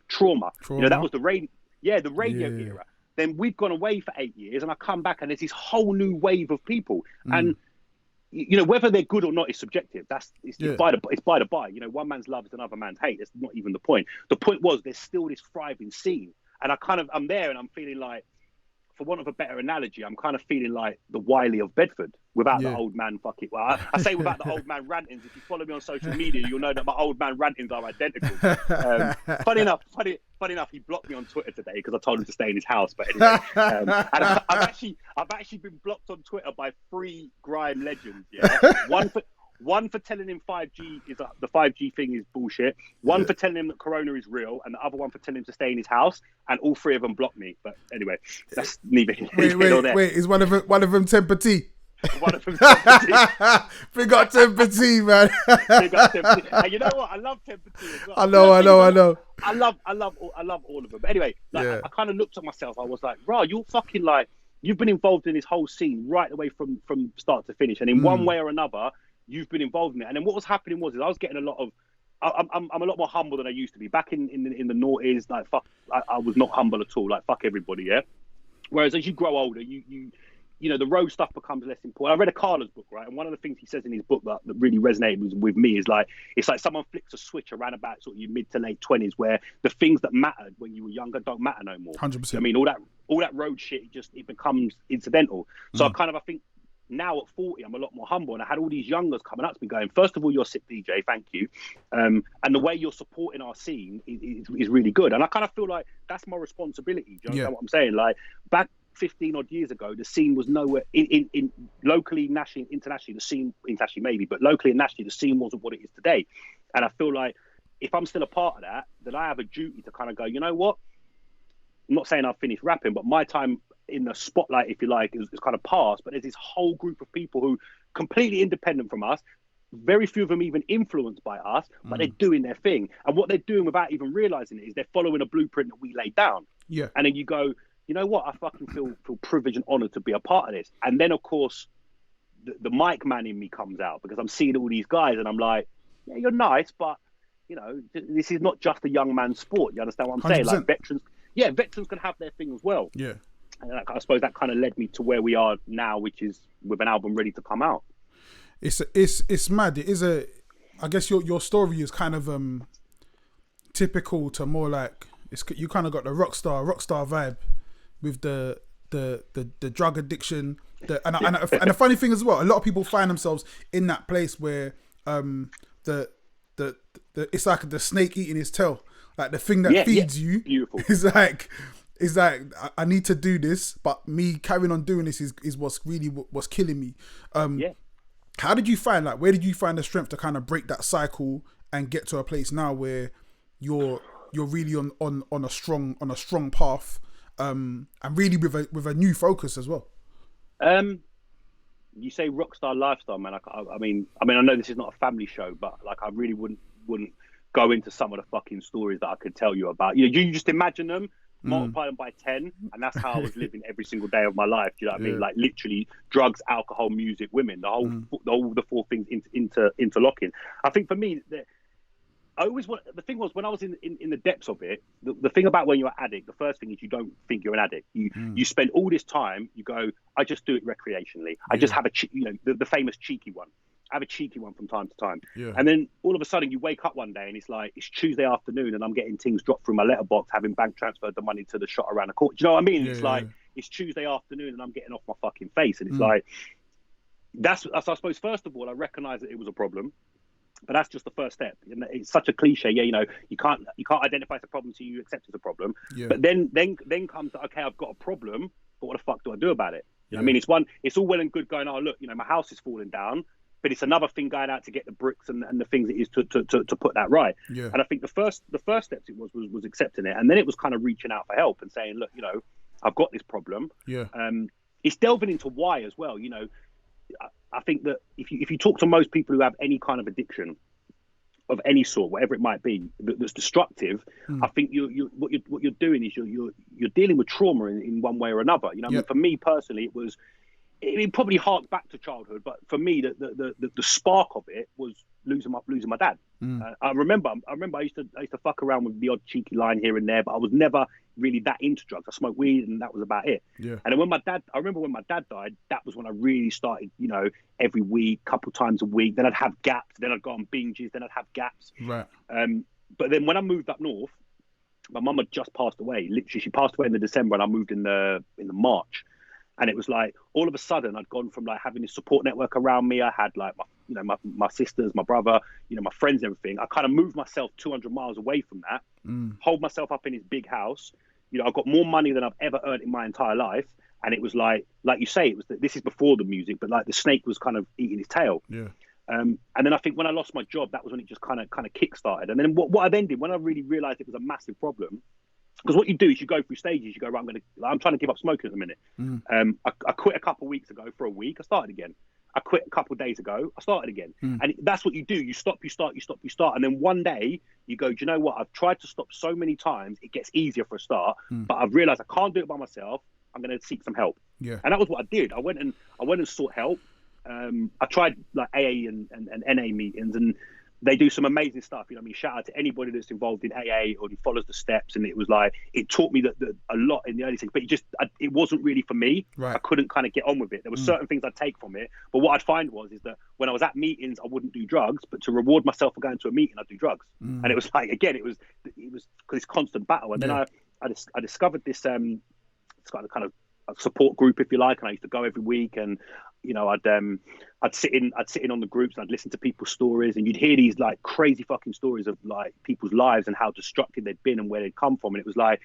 Trauma. That was the radio. Yeah, the radio era. Then we've gone away for 8 years, and I come back, and there's this whole new wave of people. And whether they're good or not is subjective. It's by the by. One man's love is another man's hate. That's not even the point. The point was, there's still this thriving scene, and I'm there, and I'm feeling like, for want of a better analogy, I'm kind of feeling like the Wiley of Bedford without the old man fucking. Well, I say without the old man rantings. If you follow me on social media, you'll know that my old man rantings are identical. Funny enough, he blocked me on Twitter today because I told him to stay in his house. But anyway, and I've actually been blocked on Twitter by 3 grime legends. Yeah, one for telling him 5G is the 5G thing is bullshit. One for telling him that Corona is real, and the other one for telling him to stay in his house. And all 3 of them blocked me. But anyway, that's neither here nor there. Wait, is one of them Tempati? One of them Tempati. Big up Tempati, man. Big up Tempati. And you know what? I love Tempati as well. I know. I love all of them. But anyway, I kind of looked at myself. I was like, bro, you're fucking like, you've been involved in this whole scene right away from start to finish, and in one way or another, you've been involved in it. And then what was happening was I was getting a lot of. I'm a lot more humble than I used to be. Back in the noughties, like fuck, I was not humble at all. Like fuck everybody, yeah. Whereas as you grow older, you know, the road stuff becomes less important. I read a Carla's book, right? And one of the things he says in his book that really resonated with me is like, it's like someone flicks a switch around about sort of your mid to late 20s where the things that mattered when you were younger don't matter no more. 100%. I mean, all that road shit, it becomes incidental. So I think now at 40, I'm a lot more humble. And I had all these youngers coming up to me going, first of all, you're a sick DJ, thank you. And the way you're supporting our scene is really good. And I kind of feel like that's my responsibility. Do you understand what I'm saying? Like back 15 odd years ago, the scene was nowhere in locally, nationally, internationally, the scene internationally maybe, but locally and nationally, the scene wasn't what it is today. And I feel like if I'm still a part of that, then I have a duty to kind of go, you know what? I'm not saying I've finished rapping, but my time in the spotlight, if you like, is kind of past. But there's this whole group of people who completely independent from us, very few of them even influenced by us, but they're doing their thing. And what they're doing without even realizing it is they're following a blueprint that we laid down. Yeah. And then you go, you know what? I fucking feel privileged and honored to be a part of this. And then, of course, the mic man in me comes out because I'm seeing all these guys and I'm like, yeah, you're nice, but, you know, this is not just a young man's sport. You understand what I'm 100%. Saying? Like veterans can have their thing as well. Yeah. And I suppose that kind of led me to where we are now, which is with an album ready to come out. It's mad. It is I guess your story is kind of typical to more like you kind of got the rock star vibe with the drug addiction. And the funny thing as well, a lot of people find themselves in that place where the it's like the snake eating his tail. Like the thing that feeds you is like I need to do this, but me carrying on doing this is what's killing me. How did you find, like, where did you find the strength to kind of break that cycle and get to a place now where you're really on a strong path, and really with a new focus as well? You say rockstar lifestyle, man. I mean, I know this is not a family show, but like I really wouldn't go into some of the fucking stories that I could tell you about. You know, you just imagine them, multiply them by 10, and that's how I was living every single day of my life. Do you know what I mean? Like literally drugs, alcohol, music, women, the 4 things interlocking. I think for me, the thing was when I was in the depths of it, the thing about when you're an addict, the first thing is you don't think you're an addict. You spend all this time, you go, I just do it recreationally. I just have the famous cheeky one. I have a cheeky one from time to time. Yeah. And then all of a sudden you wake up one day and it's like, it's Tuesday afternoon and I'm getting things dropped through my letterbox, having bank transferred the money to the shop around the corner. Do you know what I mean? It's like, it's Tuesday afternoon and I'm getting off my fucking face. And it's like, that's, I suppose, first of all, I recognize that it was a problem, but that's just the first step. And it's such a cliche. Yeah. You know, you can't identify it's a problem until you accept it's a problem. Yeah. But then comes the, okay, I've got a problem, but what the fuck do I do about it? You know what I mean? It's all well and good going, oh, look, you know, my house is falling down. But it's another thing going out to get the bricks and the things it is to put that right. Yeah. And I think the first steps it was accepting it, and then it was kind of reaching out for help and saying, look, you know, I've got this problem. Yeah. It's delving into why as well. You know, I think that if you talk to most people who have any kind of addiction of any sort, whatever it might be, that's destructive, I think what you're doing is you're dealing with trauma in one way or another. You know, I mean, for me personally, it probably harked back to childhood, but for me, the spark of it was losing my dad. I remember I used to fuck around with the odd cheeky line here and there, but I was never really that into drugs. I smoked weed and that was about it. Yeah. And then I remember when my dad died, that was when I really started, you know, every week, couple times a week. Then I'd have gaps. Then I'd go on binges. Then I'd have gaps. Right. But then when I moved up north, my mum had just passed away. Literally, she passed away in the December, and I moved in the March. And it was like all of a sudden I'd gone from like having this support network around me. I had like my sisters, my brother, my friends, and everything. I kind of moved myself 200 miles away from that, hold myself up in this big house. I've got more money than I've ever earned in my entire life. And it was like you say, this is before the music, but like the snake was kind of eating his tail. Yeah. And then I think when I lost my job, that was when it just kind of kick-started. And then what I then did, when I really realized it was a massive problem, because what you do is you go through stages. You go, right, I'm trying to give up smoking at the minute. I quit a couple of weeks ago for a week. I started again. I quit a couple of days ago. I started again. And that's what you do. You stop, you start, you stop, you start. And then one day you go, do you know what? I've tried to stop so many times. It gets easier for a start, but I've realized I can't do it by myself. I'm going to seek some help. Yeah. And that was what I did. I went and sought help. I tried like AA and NA meetings, and they do some amazing stuff. Shout out to anybody that's involved in AA or who follows the steps. And it was like, it taught me that a lot in the early things, but it wasn't really for me. Right. I couldn't kind of get on with it. There were certain things I'd take from it, but what I'd find is that when I was at meetings, I wouldn't do drugs, but to reward myself for going to a meeting, I'd do drugs. And it was like, again, it was because it's constant battle. And then I discovered this, it's kind of a support group, if you like, and I used to go every week, and I'd sit in on the groups, and I'd listen to people's stories, and you'd hear these like crazy fucking stories of like people's lives and how destructive they'd been and where they'd come from. And it was like,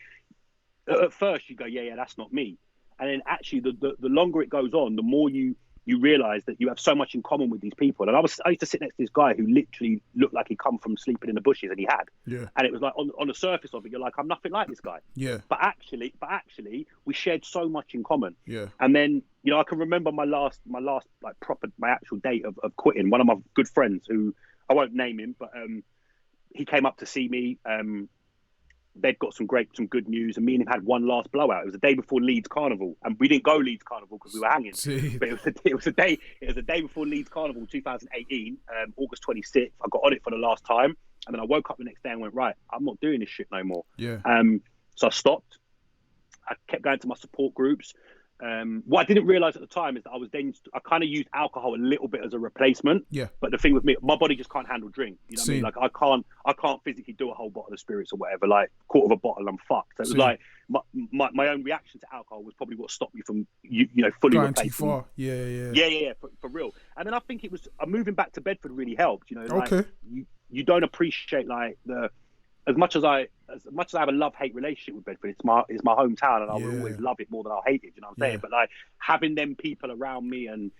at first you go, yeah, that's not me. And then actually the longer it goes on, the more you realize that you have so much in common with these people. And I used to sit next to this guy who literally looked like he'd come from sleeping in the bushes, and he had. Yeah. And it was like on the surface of it, you're like, I'm nothing like this guy. Yeah. But actually, we shared so much in common. Yeah. And then, I can remember my last like my actual date of quitting. One of my good friends, who I won't name him, but he came up to see me. They'd got some good news, and me and him had one last blowout. It was the day before Leeds Carnival, and we didn't go Leeds Carnival because we were hanging. But it was a day before Leeds Carnival, 2018, August 26th. I got on it for the last time, and then I woke up the next day and went, right, I'm not doing this shit no more. Yeah. So I stopped. I kept going to my support groups. What I didn't realize at the time is that I kind of used alcohol a little bit as a replacement. Yeah. But the thing with me, my body just can't handle drink. You know what I mean? Like I can't physically do a whole bottle of spirits or whatever. Like quarter of a bottle, I'm fucked. So it was like my own reaction to alcohol was probably what stopped me from fully replacing. Yeah, for real. And then I think it was moving back to Bedford really helped. Like, you don't appreciate like as much as I have a love-hate relationship with Bedford, it's my hometown, and I will always love it more than I'll hate it. You know what I'm saying? But like having them people around me, and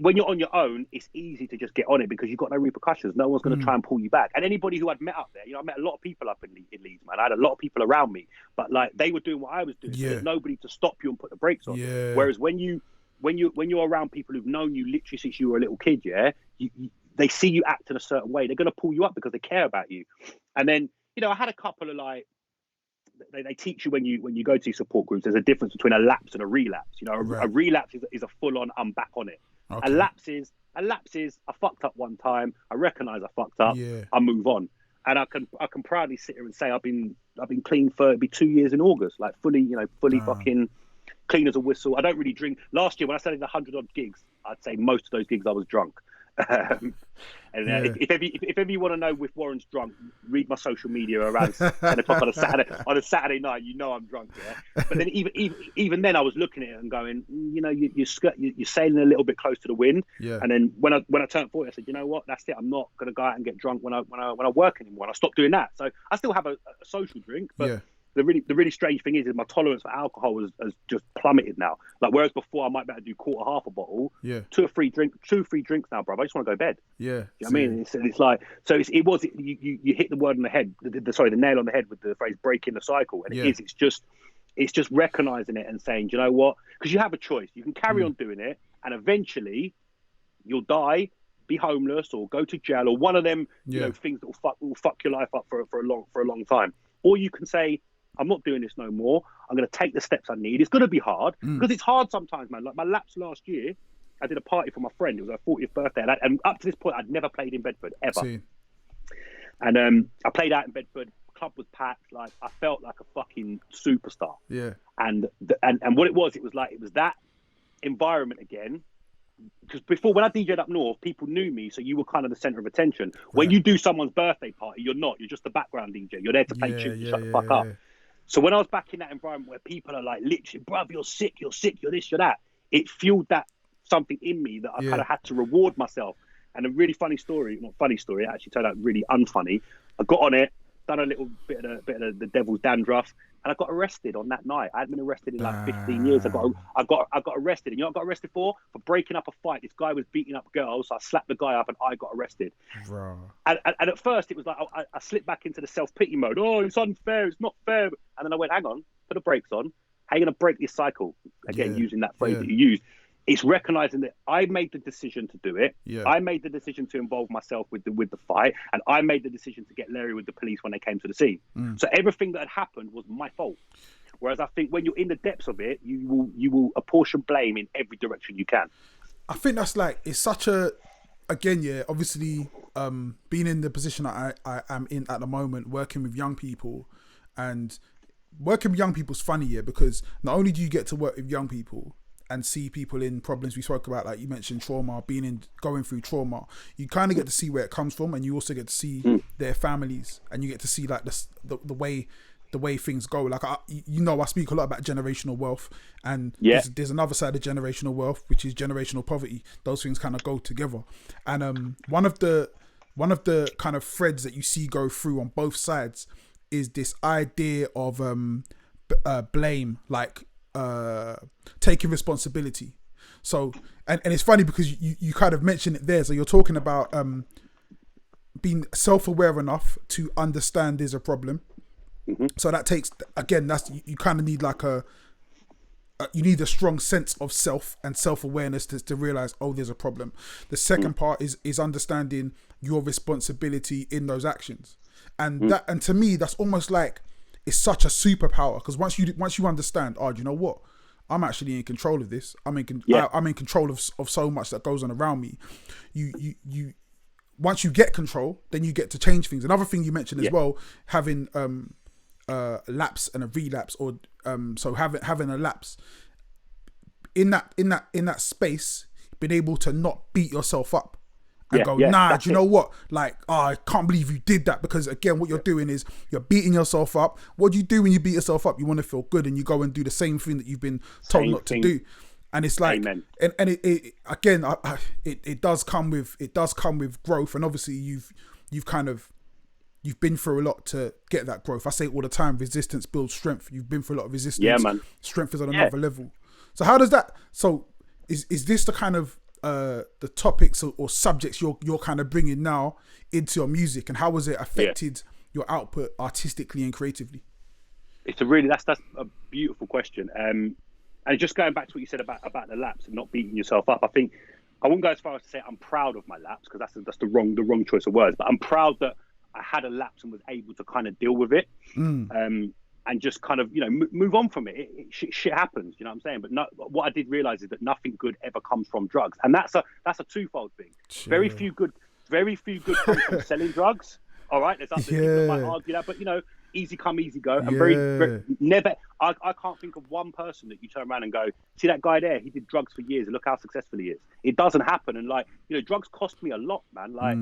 when you're on your own, it's easy to just get on it because you've got no repercussions. No one's going to try and pull you back. And anybody who I'd met up there, I met a lot of people up in Leeds, man. I had a lot of people around me, but like they were doing what I was doing. So there's nobody to stop you and put the brakes on. Yeah. Whereas when you're around people who've known you literally since you were a little kid, they see you act in a certain way. They're going to pull you up because they care about you. And then, I had a couple of like, they teach you when you go to these support groups, there's a difference between a lapse and a relapse. A relapse is a full on, I'm back on it. Okay. A lapse is I fucked up one time. I recognize I fucked up. Yeah. I move on. And I can proudly sit here and say I've been clean for, it'll be 2 years in August, like fully fucking clean as a whistle. I don't really drink. Last year when I started 100 odd gigs, I'd say most of those gigs I was drunk. If ever you want to know if Warren's drunk, read my social media around 10 o'clock on a Saturday night. I'm drunk, yeah. But then even then, I was looking at it and going, you're sailing a little bit close to the wind. Yeah. And then when I turned 40, I said, you know what, that's it. I'm not going to go out and get drunk when I work anymore. And I stopped doing that. So I still have a social drink, but. Yeah. The really strange thing is my tolerance for alcohol has just plummeted now. Like whereas before I might be able to do quarter half a bottle, two or three drinks now, bro. I just want to go to bed. Yeah, you know what I mean? It's like you hit the word on the head. The nail on the head with the phrase breaking the cycle, and it's just recognizing it and saying, do you know what? Because you have a choice. You can carry on doing it, and eventually you'll die, be homeless, or go to jail, or one of them things that will fuck your life up for a long time. Or you can say, I'm not doing this no more. I'm going to take the steps I need. It's going to be hard because it's hard sometimes, man. Like my lapse last year, I did a party for my friend. It was her 40th birthday. And up to this point, I'd never played in Bedford, ever. And I played out in Bedford. Club was packed. Like I felt like a fucking superstar. Yeah. And what it was like, it was that environment again, because before, when I DJ'd up north, people knew me, so you were kind of the center of attention. When you do someone's birthday party, you're not. You're just the background DJ. You're there to play tunes, shut the fuck up. So when I was back in that environment where people are like, literally, bruv, you're sick, you're this, you're that, it fueled that something in me that I kind of had to reward myself. And a really funny story, not funny story, it actually turned out really unfunny. I got on it, done a little bit of the devil's dandruff, and I got arrested on that night. I hadn't been arrested in like 15 years. I got arrested. And you know what I got arrested for? For breaking up a fight. This guy was beating up girls, so I slapped the guy up and I got arrested. Bro. And at first it was like, I slipped back into the self-pity mode. Oh, it's unfair, it's not fair. And then I went, hang on, put the brakes on. How are you going to break this cycle? Again, using that phrase that you used. It's recognizing that I made the decision to do it. Yeah. I made the decision to involve myself with the fight, and I made the decision to get Larry with the police when they came to the scene. So everything that had happened was my fault. Whereas I think when you're in the depths of it, you will apportion blame in every direction you can. I think that's like, it's such a, again, obviously being in the position that I am in at the moment, working with young people, and working with young people is funny, because not only do you get to work with young people and see people in problems we spoke about, like you mentioned trauma, going through trauma, you kind of get to see where it comes from, and you also get to see their families, and you get to see like the way things go. Like I speak a lot about generational wealth, and there's another side of generational wealth, which is generational poverty. Those things kind of go together, and one of the kind of threads that you see go through on both sides is this idea of blame, like taking responsibility. So and it's funny because you kind of mentioned it there. So you're talking about being self-aware enough to understand there's a problem. So that takes, again, that's, you kind of need like you need a strong sense of self and self-awareness to realize, oh, there's a problem. The second part is understanding your responsibility in those actions, and that, and to me that's almost like, it's such a superpower, because once you understand, oh, do you know what, I'm actually in control of this. I'm in control of so much that goes on around me. You once you get control, then you get to change things. Another thing you mentioned as well, having lapse and a relapse, or so having a lapse in that space, being able to not beat yourself up and go, nah, do you know what? Like, oh, I can't believe you did that, because again, what you're doing is you're beating yourself up. What do you do when you beat yourself up? You want to feel good, and you go and do the same thing that you've been told not to do. And it's like, and it again, it does come with growth, and obviously you've been through a lot to get that growth. I say it all the time, resistance builds strength. You've been through a lot of resistance. Yeah, man. Strength is on another level. So how does that, so is this the kind of the topics or subjects you're kind of bringing now into your music, and how has it affected your output artistically and creatively? It's that's a beautiful question. And just going back to what you said about the lapse and not beating yourself up, I think I wouldn't go as far as to say I'm proud of my lapse, because that's the wrong choice of words. But I'm proud that I had a lapse and was able to kind of deal with it, and just kind of, move on from it. Shit happens, you know what I'm saying? But what I did realize is that nothing good ever comes from drugs, and that's a twofold thing. Sure. Very few good come from selling drugs. All right, there's other people that might argue that, but easy come, easy go, and very never. I can't think of one person that you turn around and go, see that guy there? He did drugs for years, and look how successful he is. It doesn't happen, and drugs cost me a lot, man. Like,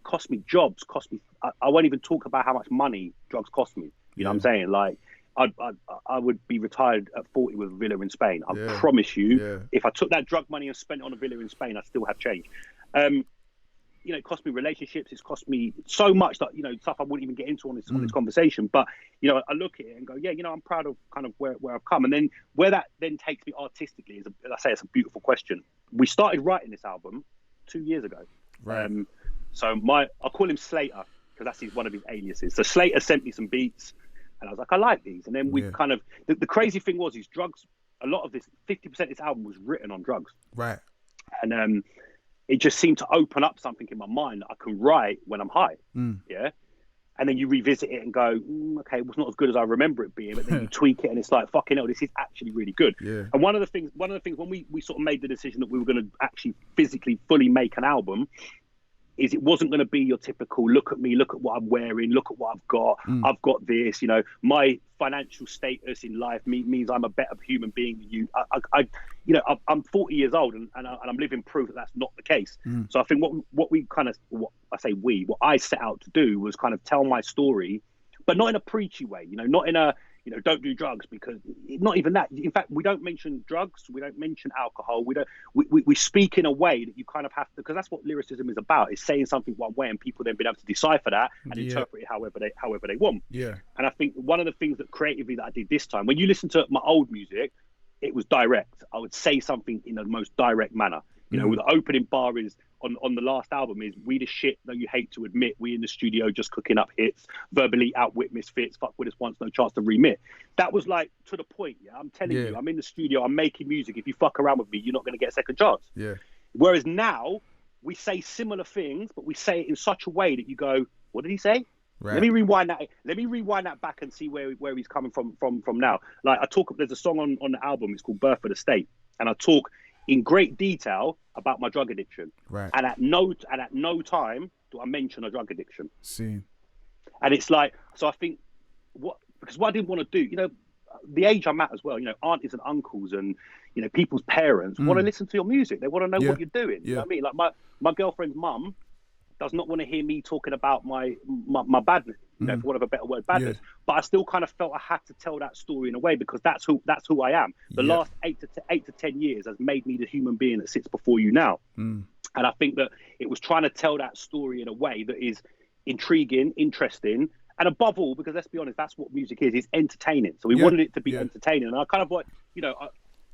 cost me jobs, cost me. I won't even talk about how much money drugs cost me. You know what I'm saying? Like, I would be retired at 40 with a villa in Spain. I promise you, if I took that drug money and spent it on a villa in Spain, I'd still have change. It cost me relationships. It's cost me so much that, stuff I wouldn't even get into on this conversation. But, I look at it and go, I'm proud of kind of where I've come. And then where that then takes me artistically is, it's a beautiful question. We started writing this album 2 years ago. Right. So I'll call him Slater, because that's one of his aliases. So Slater sent me some beats, and I was like, I like these. And then we kind of, the crazy thing was, drugs, a lot of this, 50% of this album was written on drugs. Right. And it just seemed to open up something in my mind that I can write when I'm high. Yeah. And then you revisit it and go, okay, it was not as good as I remember it being, but then you tweak it and it's like, fucking hell, this is actually really good. Yeah. And one of the things when we sort of made the decision that we were going to actually physically fully make an album, is it wasn't going to be your typical look at me, look at what I'm wearing, look at what I've got this, you know, my financial status in life means I'm a better human being than you. You know, I'm 40 years old and I'm living proof that that's not the case. So I think what I set out to do was kind of tell my story, but not in a preachy way, you know, not in a, you know, don't do drugs, because not even that. In fact, we don't mention drugs. We don't mention alcohol. We speak in a way that you kind of have to, because that's what lyricism is about. It's saying something one way and people then being able to decipher that and interpret it however they want. Yeah. And I think one of the things that creatively that I did this time, when you listen to my old music, it was direct. I would say something in the most direct manner. You know, the opening bar is on the last album is, we the shit that you hate to admit, we in the studio just cooking up hits, verbally outwit misfits, fuck with us once, no chance to remit. That was like to the point. Yeah, I'm telling you, I'm in the studio, I'm making music. If you fuck around with me, you're not going to get a second chance. Yeah. Whereas now we say similar things, but we say it in such a way that you go, what did he say? Right. Let me rewind that back and see where he's coming from now. Like there's a song on the album, it's called Bedford Estate, and I talk in great detail about my drug addiction. Right. And at no time do I mention a drug addiction. See. And it's like, so I think because what I didn't want to do, you know, the age I'm at as well, you know, aunties and uncles and, you know, people's parents want to listen to your music. They want to know what you're doing. You know what I mean? Like my girlfriend's mum does not want to hear me talking about my badness, you know, for want of a better word, badness. Yeah. But I still kind of felt I had to tell that story in a way, because that's who I am. The last 8 to 10 years has made me the human being that sits before you now. And I think that it was trying to tell that story in a way that is intriguing, interesting, and above all, because let's be honest, that's what music is entertaining. So we wanted it to be entertaining. And I kind of like, you know,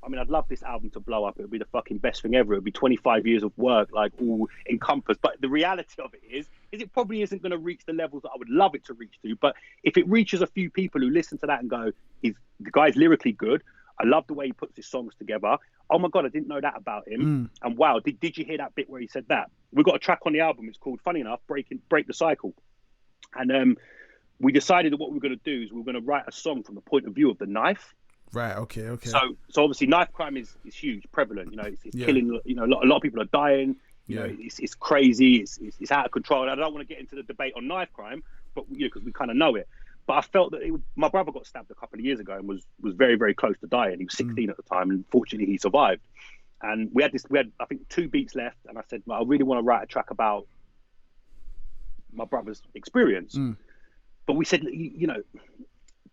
I mean, I'd love this album to blow up. It would be the fucking best thing ever. It would be 25 years of work, like all encompassed. But the reality of it is it probably isn't going to reach the levels that I would love it to reach to. But if it reaches a few people who listen to that and go, the guy's lyrically good, I love the way he puts his songs together. Oh my God, I didn't know that about him. And wow, did you hear that bit where he said that? We've got a track on the album. It's called, funny enough, Break the Cycle. And we decided that what we were going to do is we were going to write a song from the point of view of the knife. Right. Okay. So obviously, knife crime is huge, prevalent. You know, it's killing. You know, a lot of people are dying. You know, it's crazy. It's out of control. And I don't want to get into the debate on knife crime, but you know, because we kind of know it. But I felt that my brother got stabbed a couple of years ago and was very, very close to dying. He was 16 at the time, and fortunately, he survived. And we had I think 2 beats left, and I said, well, I really want to write a track about my brother's experience. But we said, you know,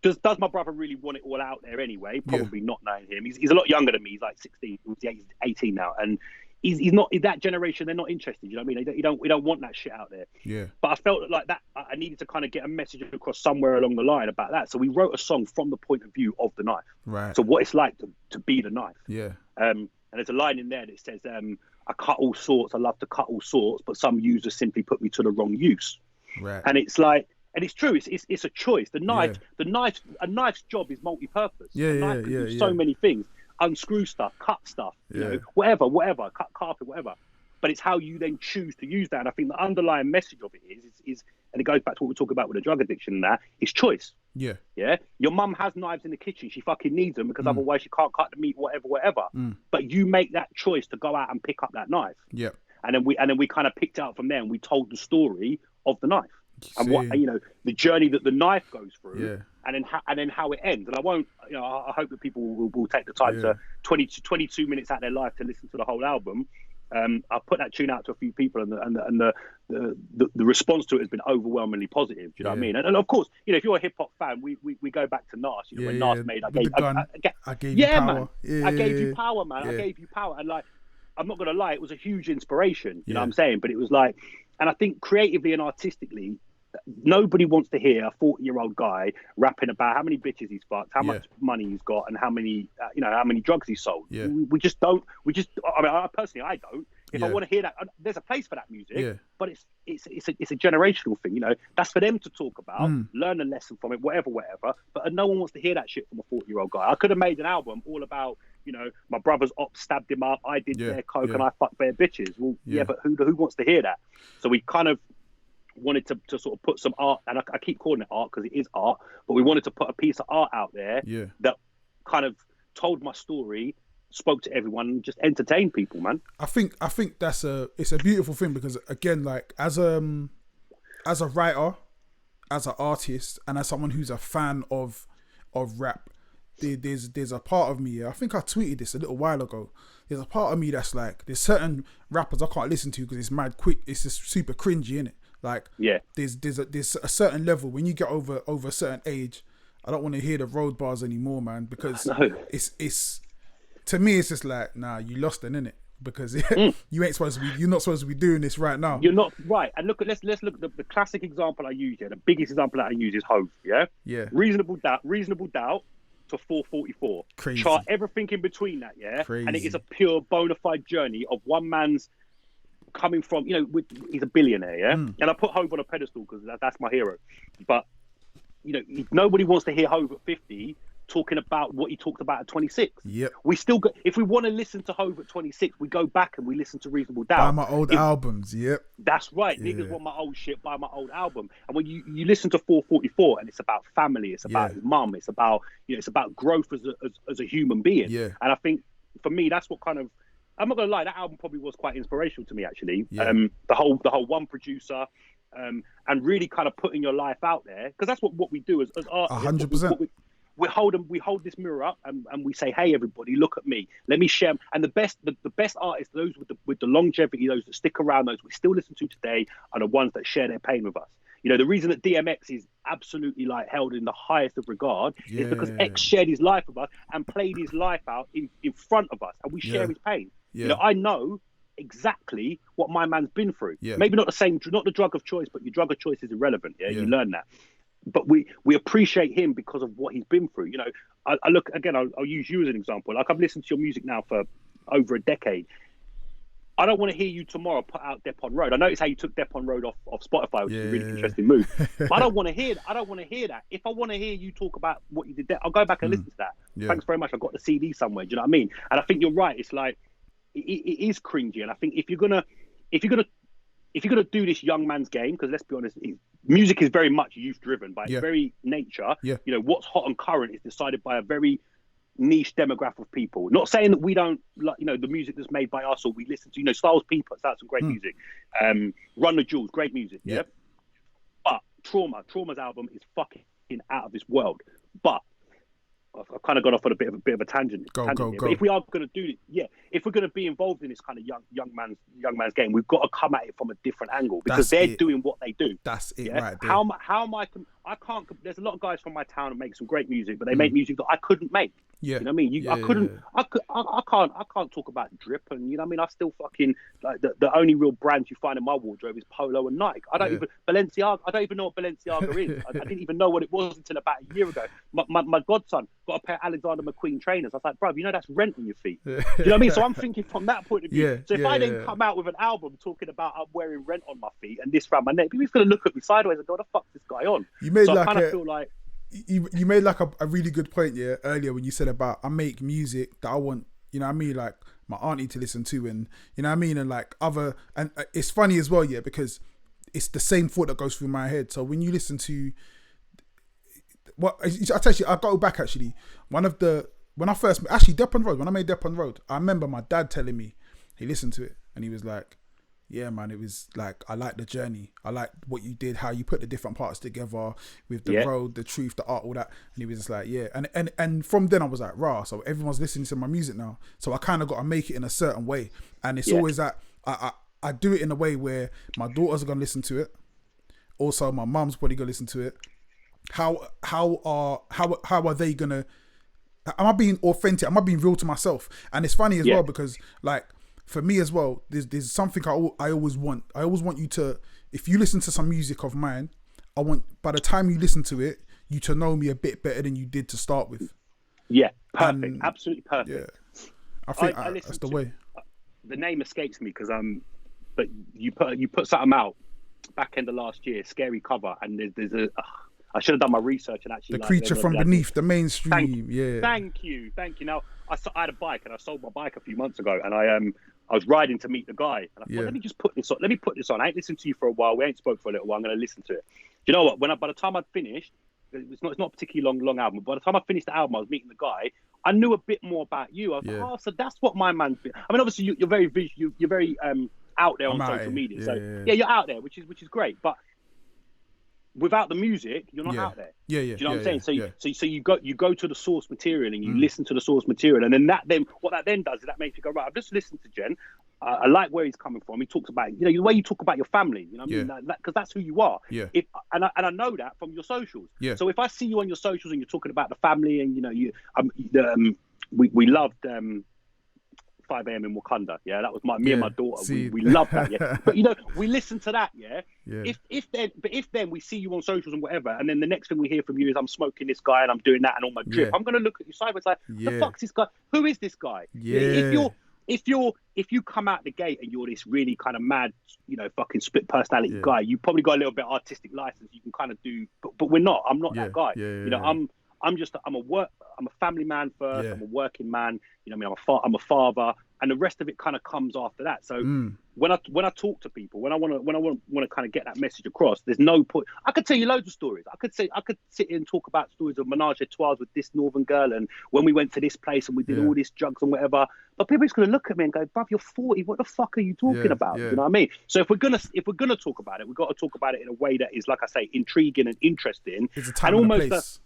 does my brother really want it all out there anyway? Probably not, knowing him. He's a lot younger than me. He's like 16. He's 18 now, and he's not in that generation. They're not interested. You know what I mean? We don't want that shit out there. Yeah. But I felt like that I needed to kind of get a message across somewhere along the line about that. So we wrote a song from the point of view of the knife. Right. So what it's like to be the knife. Yeah. And there's a line in there that says, "I cut all sorts. I love to cut all sorts, but some users simply put me to the wrong use." Right. And it's like. And it's true. It's a choice. A knife's job is multi-purpose. A knife can do so many things. Unscrew stuff, cut stuff, you know, whatever, cut carpet, whatever. But it's how you then choose to use that. And I think the underlying message of it is, and it goes back to what we talk about with the drug addiction and that, is choice. Yeah. Yeah. Your mum has knives in the kitchen. She fucking needs them because otherwise she can't cut the meat, whatever. But you make that choice to go out and pick up that knife. Yeah. And then we kind of picked out from there, and we told the story of the knife. And what, you know, the journey that the knife goes through, and then how it ends. And I won't, you know, I hope that people will take the time to 22 minutes out of their life to listen to the whole album. I put that tune out to a few people, and the response to it has been overwhelmingly positive. Do you know what I mean? And of course, you know, if you're a hip hop fan, we go back to Nas. You know, when Nas made, I gave you power. Man. I gave you power, man. I gave you power, and like, I'm not gonna lie, it was a huge inspiration. You know what I'm saying? But it was like, and I think creatively and artistically, nobody wants to hear a 40-year-old guy rapping about how many bitches he's fucked, how much money he's got, and how many how many drugs he's sold. We just don't. I mean, I don't. If I want to hear that, there's a place for that music, but it's a generational thing. You know, that's for them to talk about, learn a lesson from it, whatever. But no one wants to hear that shit from a 40-year-old guy. I could have made an album all about, you know, my brother's op stabbed him up, I did their coke, and I fucked their bitches. Well, but who wants to hear that? So we kind of wanted to sort of put some art, and I keep calling it art because it is art, but we wanted to put a piece of art out there that kind of told my story spoke to everyone and just entertained people, man. I think it's a beautiful thing because again, like as a writer, as an artist, and as someone who's a fan of rap, there's a part of me. I think I tweeted this a little while ago. There's a part of me that's like, there's certain rappers I can't listen to because it's mad quick. It's just super cringy, innit? Like, yeah, there's a certain level when you get over a certain age. I don't want to hear the road bars anymore, man, because it's to me it's just like, nah, you lost it, innit? Because you're not supposed to be doing this right now. You're not right. And look, let's look at the classic example I use here. The biggest example that I use is Hove. Yeah. Reasonable doubt to 444. Crazy. Chart everything in between that. Yeah. Crazy. And it is a pure bona fide journey of one man's coming from. He's a billionaire. Yeah. And I put Hove on a pedestal because that's my hero. But nobody wants to hear Hove at 50. Talking about what he talked about at 26. Yep. We still go, if we want to listen to Hove at 26, we go back and we listen to Reasonable Doubt. Buy my old albums. Yep. That's right. Yeah. Niggas want my old shit, buy my old album. And when you listen to 444 and it's about family, it's about his mum, it's about it's about growth as a human being. Yeah. And I think for me that's what kind of, I'm not gonna lie, that album probably was quite inspirational to me actually. Yeah. The whole one producer, and really kind of putting your life out there, because that's what we do as artists. 100%. We hold this mirror up and we say, hey everybody, look at me, let me share. And the best artists, those with the longevity, those that stick around, those we still listen to today, are the ones that share their pain with us. The reason that DMX is absolutely like held in the highest of regard is because X shared his life with us and played his life out in front of us, and we share his pain. I know exactly what my man's been through. Maybe not the drug of choice, but your drug of choice is irrelevant. You learn that. But we appreciate him because of what he's been through. I look again. I'll use you as an example. Like, I've listened to your music now for over a decade. I don't want to hear you tomorrow put out Dep on Road. I noticed how you took Dep on Road off Spotify, which is a really interesting move. But I don't want to hear that. If I want to hear you talk about what you did there, I'll go back and listen to that. Thanks very much. I've got the CD somewhere. Do you know what I mean? And I think you're right. It's like it is cringy. And I think if you're gonna do this young man's game, because let's be honest, music is very much youth driven by its very nature. What's hot and current is decided by a very niche demographic of people. Not saying that we don't like the music that's made by us or we listen to. Styles P puts out some great music. Run the Jewels, great music. But Trauma's album is fucking out of this world. But I've kind of gone off on a bit of a tangent. Go. But if we are going to do it, if we're going to be involved in this kind of young man's game, we've got to come at it from a different angle, because they're doing what they do. That's it, right there. How am I can't. There's a lot of guys from my town that make some great music, but they make music that I couldn't make. You know what I mean? I can't talk about drip, and you know what I mean. I still fucking like the only real brands you find in my wardrobe is Polo and Nike. Balenciaga. I don't even know what Balenciaga is. I didn't even know what it was until about a year ago. My godson got a pair of Alexander McQueen trainers. I was like, bro, that's rent on your feet. Do you know what I mean? So I'm thinking from that point of view. So if I then come out with an album talking about I'm wearing rent on my feet and this around my neck, people's gonna look at me sideways and go, what the fuck's this guy on? I kind of feel like you made like a really good point earlier when you said about I make music that I want, like my auntie to listen to, and and like other, and it's funny as well, because it's the same thought that goes through my head. So when you listen to I go back actually, when I first Dep on Road, when I made Dep on Road, I remember my dad telling me he listened to it and he was like, yeah, man, it was like, I like the journey. I like what you did, how you put the different parts together with the road, the truth, the art, all that. And he was just like, yeah. And from then I was like, rah, so everyone's listening to my music now. So I kind of got to make it in a certain way. And it's always that I do it in a way where my daughters are going to listen to it. Also, my mum's probably going to listen to it. How are they going to, am I being authentic? Am I being real to myself? And it's funny as well, because like, for me as well, there's something I always want. I always want you to, if you listen to some music of mine, I want, by the time you listen to it, you to know me a bit better than you did to start with. Yeah, perfect. Absolutely perfect. Yeah. I think that's the way. The name escapes me because but you put something out back end of last year, scary cover, and there's I should have done my research and actually. The creature from beneath, the mainstream. Thank you. Now I had a bike and I sold my bike a few months ago, and I was riding to meet the guy, and I thought, let me just put this on. Let me put this on. I ain't listened to you for a while. We ain't spoke for a little while. I'm going to listen to it. Do you know what? By the time I'd finished, it's not a particularly long album. But by the time I finished the album, I was meeting the guy. I knew a bit more about you. I was like, oh, so that's what my man's been. I mean, obviously you're very you're very out there on social media. Yeah, so yeah, you're out there, which is great. But without the music, you're not out there. Yeah. Do you know what I'm saying? So you go to the source material and you listen to the source material, and then what that then does is that makes you go, right, I've just listened to Jen. I like where he's coming from. He talks about, the way you talk about your family, you know what I mean? Because that's who you are. Yeah. And I know that from your socials. Yeah. So if I see you on your socials and you're talking about the family and, we loved 5 a.m. in Wakanda. Yeah, that was me and my daughter. We loved that. Yeah, but we listen to that. Yeah. If then we see you on socials and whatever, and then the next thing we hear from you is I'm smoking this guy and I'm doing that and on my drip. I'm gonna look at you sideways like, the fuck's this guy? Who is this guy? Yeah. If you come out the gate and you're this really kind of mad, fucking split personality guy, you probably got a little bit artistic license. You can kind of do, but we're not. I'm not that guy. I'm a family man first. I'm a working man. I'm a father, and the rest of it kind of comes after that. So when I talk to people, when I want to kind of get that message across, there's no point. I could tell you loads of stories. I could sit here and talk about stories of menage a trois with this northern girl, and when we went to this place and we did all these drugs and whatever. But people are just gonna look at me and go, "Bruv, you're 40. What the fuck are you talking about?" You know what I mean? So if we're gonna talk about it, we've got to talk about it in a way that is, like I say, intriguing and interesting. It's a time and and a almost place.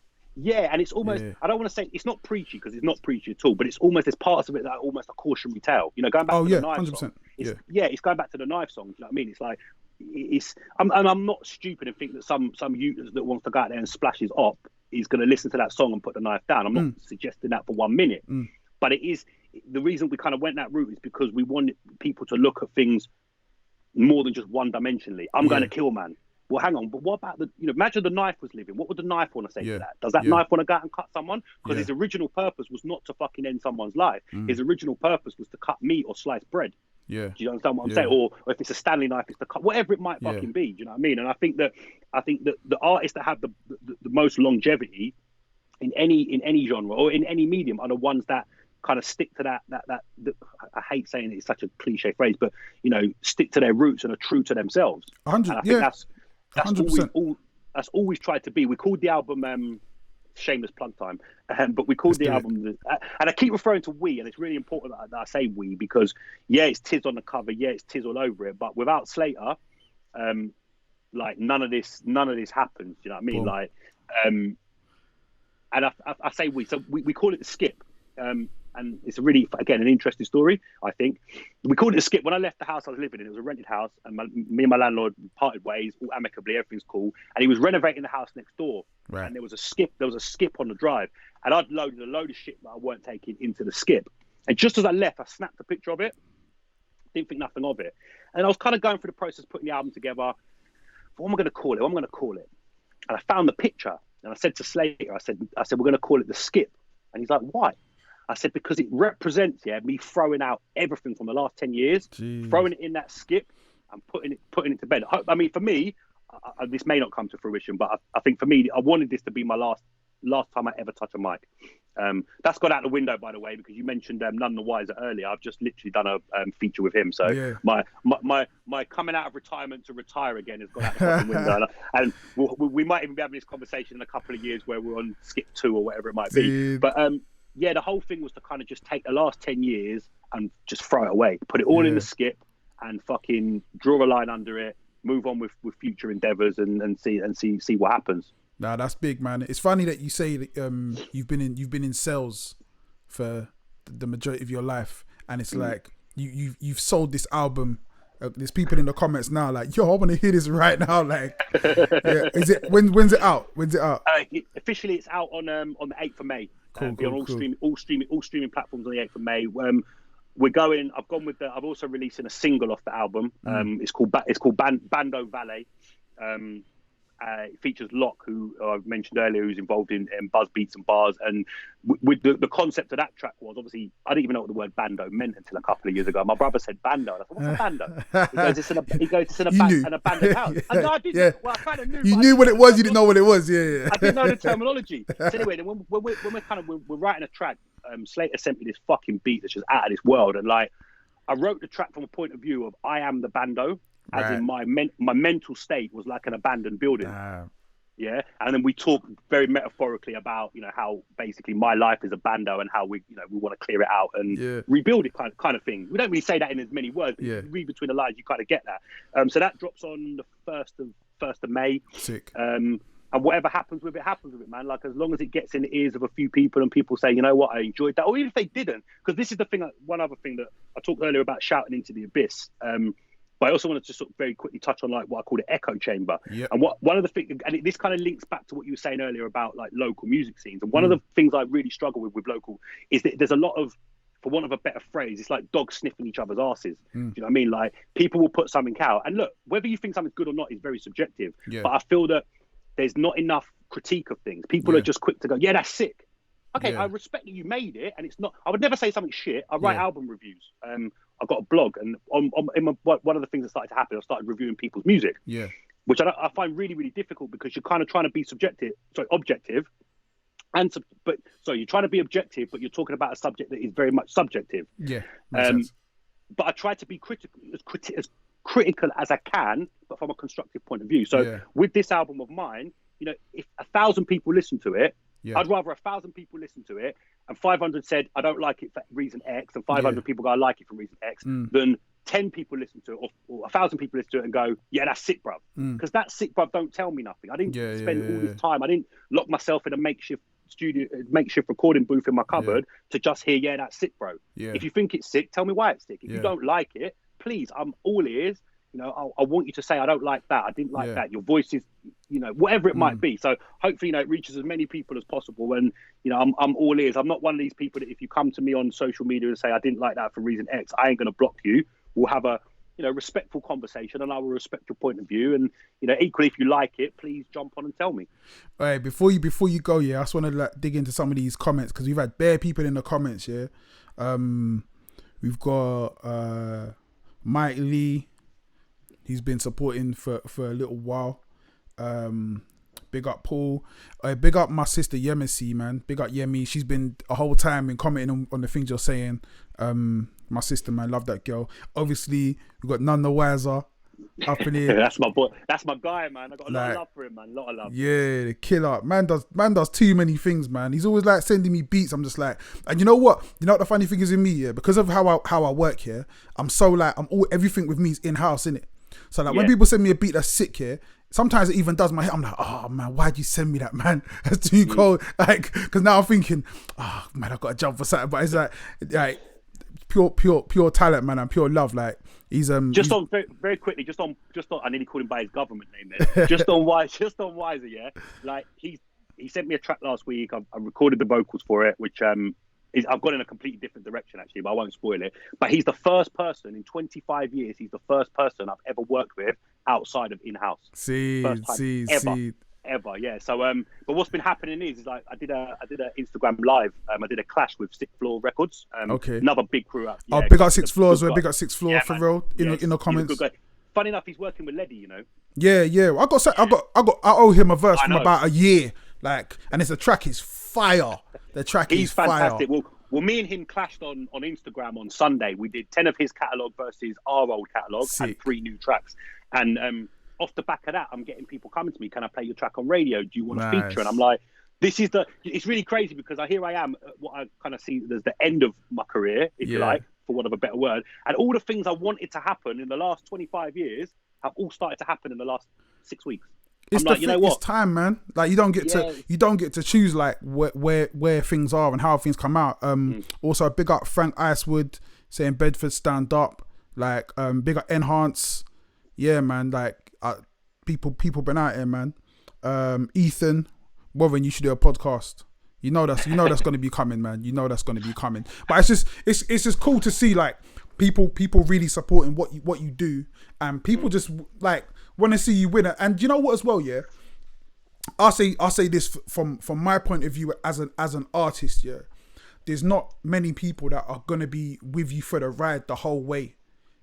and it's almost, I don't want to say it's not preachy because it's not preachy at all, but it's almost, there's parts of it that are almost a cautionary tale. Going back to the knife 100%. song. It's going back to the knife song. You know what I mean? It's like, I'm not stupid and think that some youth that wants to go out there and splash his op is going to listen to that song and put the knife down. I'm not suggesting that for 1 minute. But it is, the reason we kind of went that route is because we wanted people to look at things more than just one dimensionally. I'm going to kill, man. Well, hang on, but what about imagine the knife was living. What would the knife want to say to that? Does that knife want to go out and cut someone? Because his original purpose was not to fucking end someone's life. His original purpose was to cut meat or slice bread. Yeah. Do you understand what I'm saying? Or if it's a Stanley knife, it's to cut, whatever it might fucking be. Do you know what I mean? And I think that the artists that have the most longevity in any genre or in any medium are the ones that kind of stick to that I hate saying it's such a cliche phrase, but stick to their roots and are true to themselves. 100. And I think that's 100%. That's always tried to be. We called the album shameless plug time, but we called the album and I keep referring to we, and it's really important that I say we, because it's Tizz on the cover, it's Tizz all over it, but without Slater, like none of this happens. You know what I mean? Boom. Like and I say we, so we call it the skip, and it's a really, again, an interesting story, I think. We called it a skip. When I left the house I was living in, it was a rented house, and me and my landlord parted ways, all amicably, everything's cool. And he was renovating the house next door. Right. And there was a skip on the drive. And I'd loaded a load of shit that I weren't taking into the skip. And just as I left, I snapped a picture of it. Didn't think nothing of it. And I was kind of going through the process, putting the album together. What am I going to call it? And I found the picture. And I said to Slater, I said, we're going to call it the skip. And he's like, why? I said, because it represents, me throwing out everything from the last 10 years, throwing it in that skip and putting it to bed. I mean, for me, this may not come to fruition, but I think for me, I wanted this to be my last time I ever touch a mic. That's gone out the window, by the way, because you mentioned None the Wiser earlier. I've just literally done a feature with him. So my coming out of retirement to retire again has gone out the fucking window. And we might even be having this conversation in a couple of years where we're on skip 2 or whatever it might be. But the whole thing was to kind of just take the last 10 years and just throw it away, put it all in the skip and fucking draw a line under it, move on with future endeavors and see what happens. Nah, that's big, man. It's funny that you say that you've been in sales for the majority of your life, and it's like you've sold this album. There's people in the comments now like, yo, I want to hear this right now. Like, is it when's it out? Officially, it's out on the 8th of May. Cool, on all streaming platforms on the 8th of May. I've also releasing a single off the album. It's called Bando Valet. It features Locke, who I mentioned earlier, who's involved in Buzz Beats and Bars. And with the concept of that track was, obviously, I didn't even know what the word bando meant until a couple of years ago. My brother said bando. And I thought, what's a bando? He goes, it's in an abandoned house. And I didn't. Yeah. Well, I kind of knew. You knew what it was. You didn't know what it was. Yeah. I didn't know the terminology. So anyway, then when we're writing a track, Slater sent me this fucking beat that's just out of this world. And like, I wrote the track from a point of view of I am the bando. As in my mental state was like an abandoned building. Yeah, and then we talk very metaphorically about, you know, how basically my life is a bando and how we, you know, we want to clear it out and rebuild it, kind of thing. We don't really say that in as many words, but if you read between the lines, you kind of get that. So that drops on the first of May. Sick. And whatever happens with it, man. Like, as long as it gets in the ears of a few people and people say, you know what, I enjoyed that, or even if they didn't, because this is the thing. One other thing that I talked earlier about shouting into the abyss. But I also wanted to sort of very quickly touch on like what I call the echo chamber. Yep. And one of the things, and this kind of links back to what you were saying earlier about like local music scenes. And one of the things I really struggle with local is that there's a lot of, for want of a better phrase, it's like dogs sniffing each other's asses. Do you know what I mean? Like, people will put something out, and look, whether you think something's good or not is very subjective. Yeah. But I feel that there's not enough critique of things. People are just quick to go, yeah, that's sick. Okay, I respect that you made it, and it's not. I would never say something shit. I write album reviews. I've got a blog, and one of the things that started to happen, I started reviewing people's music. Yeah, which I find really, really difficult, because you're kind of trying to be objective, but you're trying to be objective, but you're talking about a subject that is very much subjective. Yeah. But I try to be as critical as I can, but from a constructive point of view. So with this album of mine, you know, if 1,000 people listen to it. Yeah. I'd rather 1,000 people listen to it and 500 said, I don't like it for reason X, and 500 people go, I like it for reason X, than 10 people listen to it, or 1,000 people listen to it and go, yeah, that's sick, bruv. Because that sick, bruv, don't tell me nothing. I didn't spend all this time. I didn't lock myself in a makeshift recording booth in my cupboard to just hear, yeah, that's sick, bro. Yeah. If you think it's sick, tell me why it's sick. If you don't like it, please, I'm all ears. You know, I want you to say, I don't like that. I didn't like that. Your voice is, you know, whatever it might be. So hopefully, you know, it reaches as many people as possible. And, you know, I'm all ears. I'm not one of these people that if you come to me on social media and say, I didn't like that for reason X, I ain't going to block you. We'll have a, you know, respectful conversation, and I will respect your point of view. And, you know, equally, if you like it, please jump on and tell me. All right, before you go, I just want to like dig into some of these comments, because we've had bare people in the comments. We've got Mike Lee. He's been supporting for a little while. Big up Paul. Big up my sister Yemisi, man. Big up Yemi. She's been a whole time been commenting on the things you're saying. My sister, man, love that girl. Obviously, we've got None the Wiser up in here. That's my boy. That's my guy, man. I got a lot of love for him, man. A lot of love. Yeah, the killer. Man does too many things, man. He's always like sending me beats. I'm just like, and you know what? You know what the funny thing is in me, yeah? Because of how I work here, I'm so like, everything with me is in-house, innit? So like when people send me a beat that's sick here, sometimes it even does my head. I'm like, oh man, why'd you send me that, man? That's too cold. Like, because now I'm thinking, oh man, I've got to jump for something. But it's like pure talent, man, and pure love. Like he's just on very quickly, just on. I nearly called him by his government name there. just on Wiser, yeah. Like he sent me a track last week. I recorded the vocals for it, which I've gone in a completely different direction actually, but I won't spoil it. But he's the first person in 25 years. He's the first person I've ever worked with outside of in-house. Ever, yeah. So, but what's been happening is like I did a Instagram live. I did a clash with Sixth Floor Records. Okay. Another big crew up. Yeah, big up Sixth Floor as well. Big up Sixth Floor for real. In the comments. Funny enough, he's working with Leddy. You know. Yeah. I owe him a verse from about a year. Like, and it's a track is fire. The track is fantastic. Fire. Well, me and him clashed on Instagram on Sunday. We did 10 of his catalogue versus our old catalogue and 3 new tracks. And off the back of that, I'm getting people coming to me, can I play your track on radio? Do you want to feature? And I'm like, it's really crazy, because here I am at what I kind of see as the end of my career, if you like, for want of a better word. And all the things I wanted to happen in the last 25 years have all started to happen in the last 6 weeks. It's like, you know what? It's time, man. Like you don't get to choose like where things are and how things come out. Also big up Frank Icewood saying Bedford stand up. Like big up Enhance. Yeah, man. Like people been out here, man. Ethan, Warren, you should do a podcast. You know that's going to be coming, man. You know that's going to be coming. But it's just cool to see like people really supporting what you do, and people just like want to see you win it. And you know what as well, yeah? I'll say this from my point of view as an artist, yeah. There's not many people that are gonna be with you for the ride the whole way,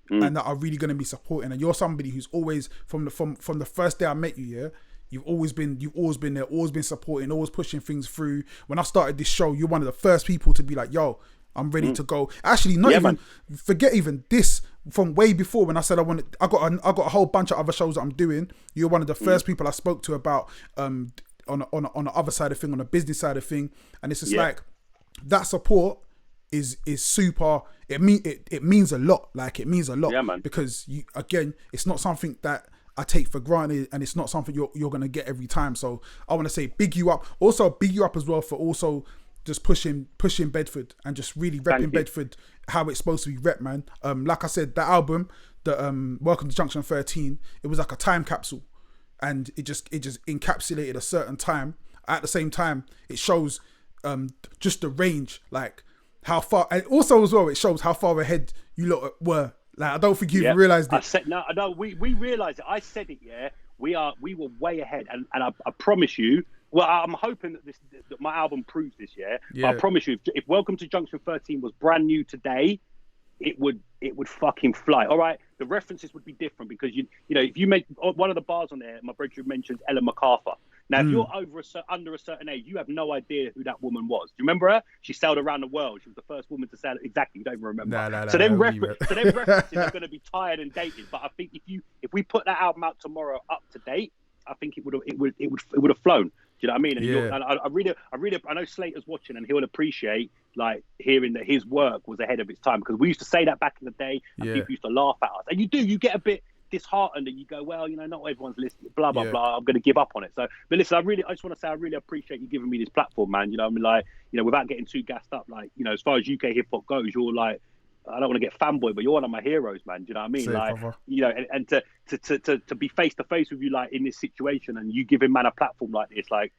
and that are really gonna be supporting. And you're somebody who's always from the first day I met you, yeah. You've always been there, always been supporting, always pushing things through. When I started this show, you're one of the first people to be like, yo, I'm ready to go. Actually, forget even this. from way before when I said I got a whole bunch of other shows that I'm doing. You're one of the first people I spoke to about on the other side of thing, on the business side of thing, and it's just like that support is super. It means a lot. Like, it means a lot, man. because it's not something that I take for granted, and it's not something you're gonna get every time. So I want to say big you up. Also big you up as well for also just pushing Bedford and just really repping Bedford how it's supposed to be rep, man. Like I said, that album, the Welcome to Junction 13, it was like a time capsule, and it just encapsulated a certain time. At the same time, it shows just the range, like how far, and also as well, it shows how far ahead you lot were. Like, I don't think you even realised it. We realised it. I said it, we were way ahead, and I promise you, well, I'm hoping that my album proves this, but I promise you, if Welcome to Junction 13 was brand new today, it would fucking fly. All right, the references would be different, because you know, if you make one of the bars on there, my brother mentions Ellen MacArthur. Now, if you're under a certain age, you have no idea who that woman was. Do you remember her? She sailed around the world. She was the first woman to sail. Exactly, you don't even remember. So them references are going to be tired and dated. But I think if we put that album out tomorrow up to date, I think it would have flown. Do you know what I mean? And I know Slater's watching, and he'll appreciate like hearing that his work was ahead of its time, because we used to say that back in the day, and people used to laugh at us. And you get a bit disheartened, and you go, well, you know, not everyone's listening, blah blah blah, I'm going to give up on it. So, but listen, I just want to say I really appreciate you giving me this platform, man. You know, I mean, like, you know, without getting too gassed up, like, you know, as far as UK hip hop goes, you're like, I don't want to get fanboy, but you're one of my heroes, man. Do you know what I mean? Like, you know, and to be face to face with you, like, in this situation, and you giving man a platform like this, like,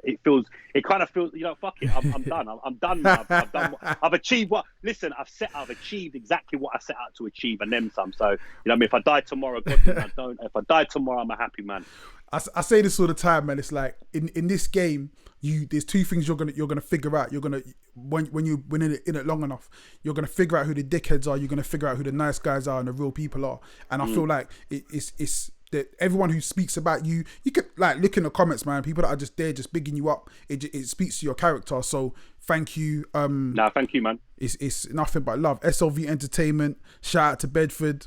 it kind of feels, you know, fuck it, I'm done. I'm done now. I've done. I've achieved what. Listen, I've achieved exactly what I set out to achieve, and then some. So, you know what I mean? If I die tomorrow, God knows I don't. If I die tomorrow, I'm a happy man. I say this all the time, man. It's like in this game, there's two things you're gonna figure out. You're gonna when you've been in it long enough, you're gonna figure out who the dickheads are. You're gonna figure out who the nice guys are and the real people are. And I feel like it's that everyone who speaks about you could like look in the comments, man. People that are just there, just bigging you up. It speaks to your character. So thank you. Thank you, man. It's nothing but love. SLV Entertainment. Shout out to Bedford.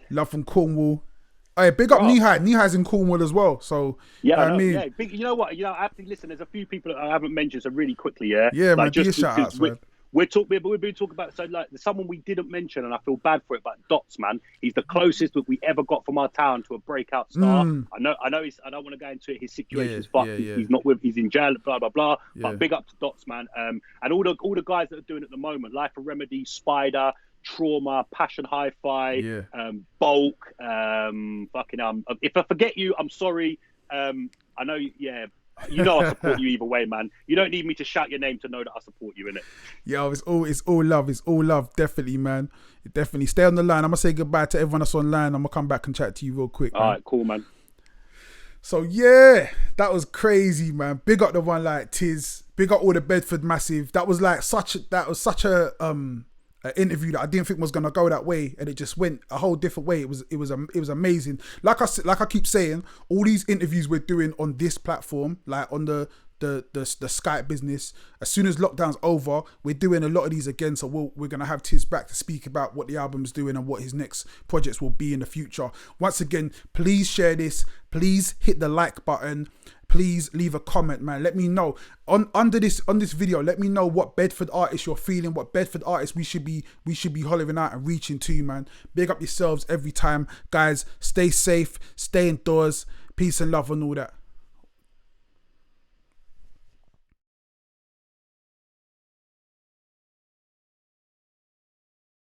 Love from Cornwall. Hey, big up Nihai. Nihai's in Cornwall as well. So I mean, you know what? You know, I have to listen. There's a few people that I haven't mentioned, so really quickly, Yeah, like, man. Just shout outs, man. We've been talking about, so like, someone we didn't mention, and I feel bad for it, but Dots, man, he's the closest that we ever got from our town to a breakout star. I know. I don't want to go into his situations, but he's not he's in jail, blah blah blah. But big up to Dots, man, and all the guys that are doing it at the moment, Life of Remedy, Spider, Trauma, Passion Hi-Fi, Bulk, fucking if I forget you, I'm sorry. I know, you know I support you either way, man. You don't need me to shout your name to know that I support you, innit? Yo, it's all love. It's all love, definitely, man. Definitely. Stay on the line. I'm gonna say goodbye to everyone that's online. I'm gonna come back and chat to you real quick. All right, cool, man. So yeah, that was crazy, man. Big up the one like Tizz. Big up all the Bedford massive. That was such a an interview that I didn't think was gonna go that way, and it just went a whole different way. It was amazing. Like I keep saying, all these interviews we're doing on this platform, like on the Skype business, as soon as lockdown's over, we're doing a lot of these again. So we're gonna have Tizz back to speak about what the album's doing and what his next projects will be in the future. Once again, please share this. Please hit the like button. Please leave a comment, man. Let me know on this video. Let me know what Bedford artists you're feeling, what Bedford artists we should be hollering out and reaching to, man. Big up yourselves every time, guys. Stay safe, stay indoors. Peace and love and all that.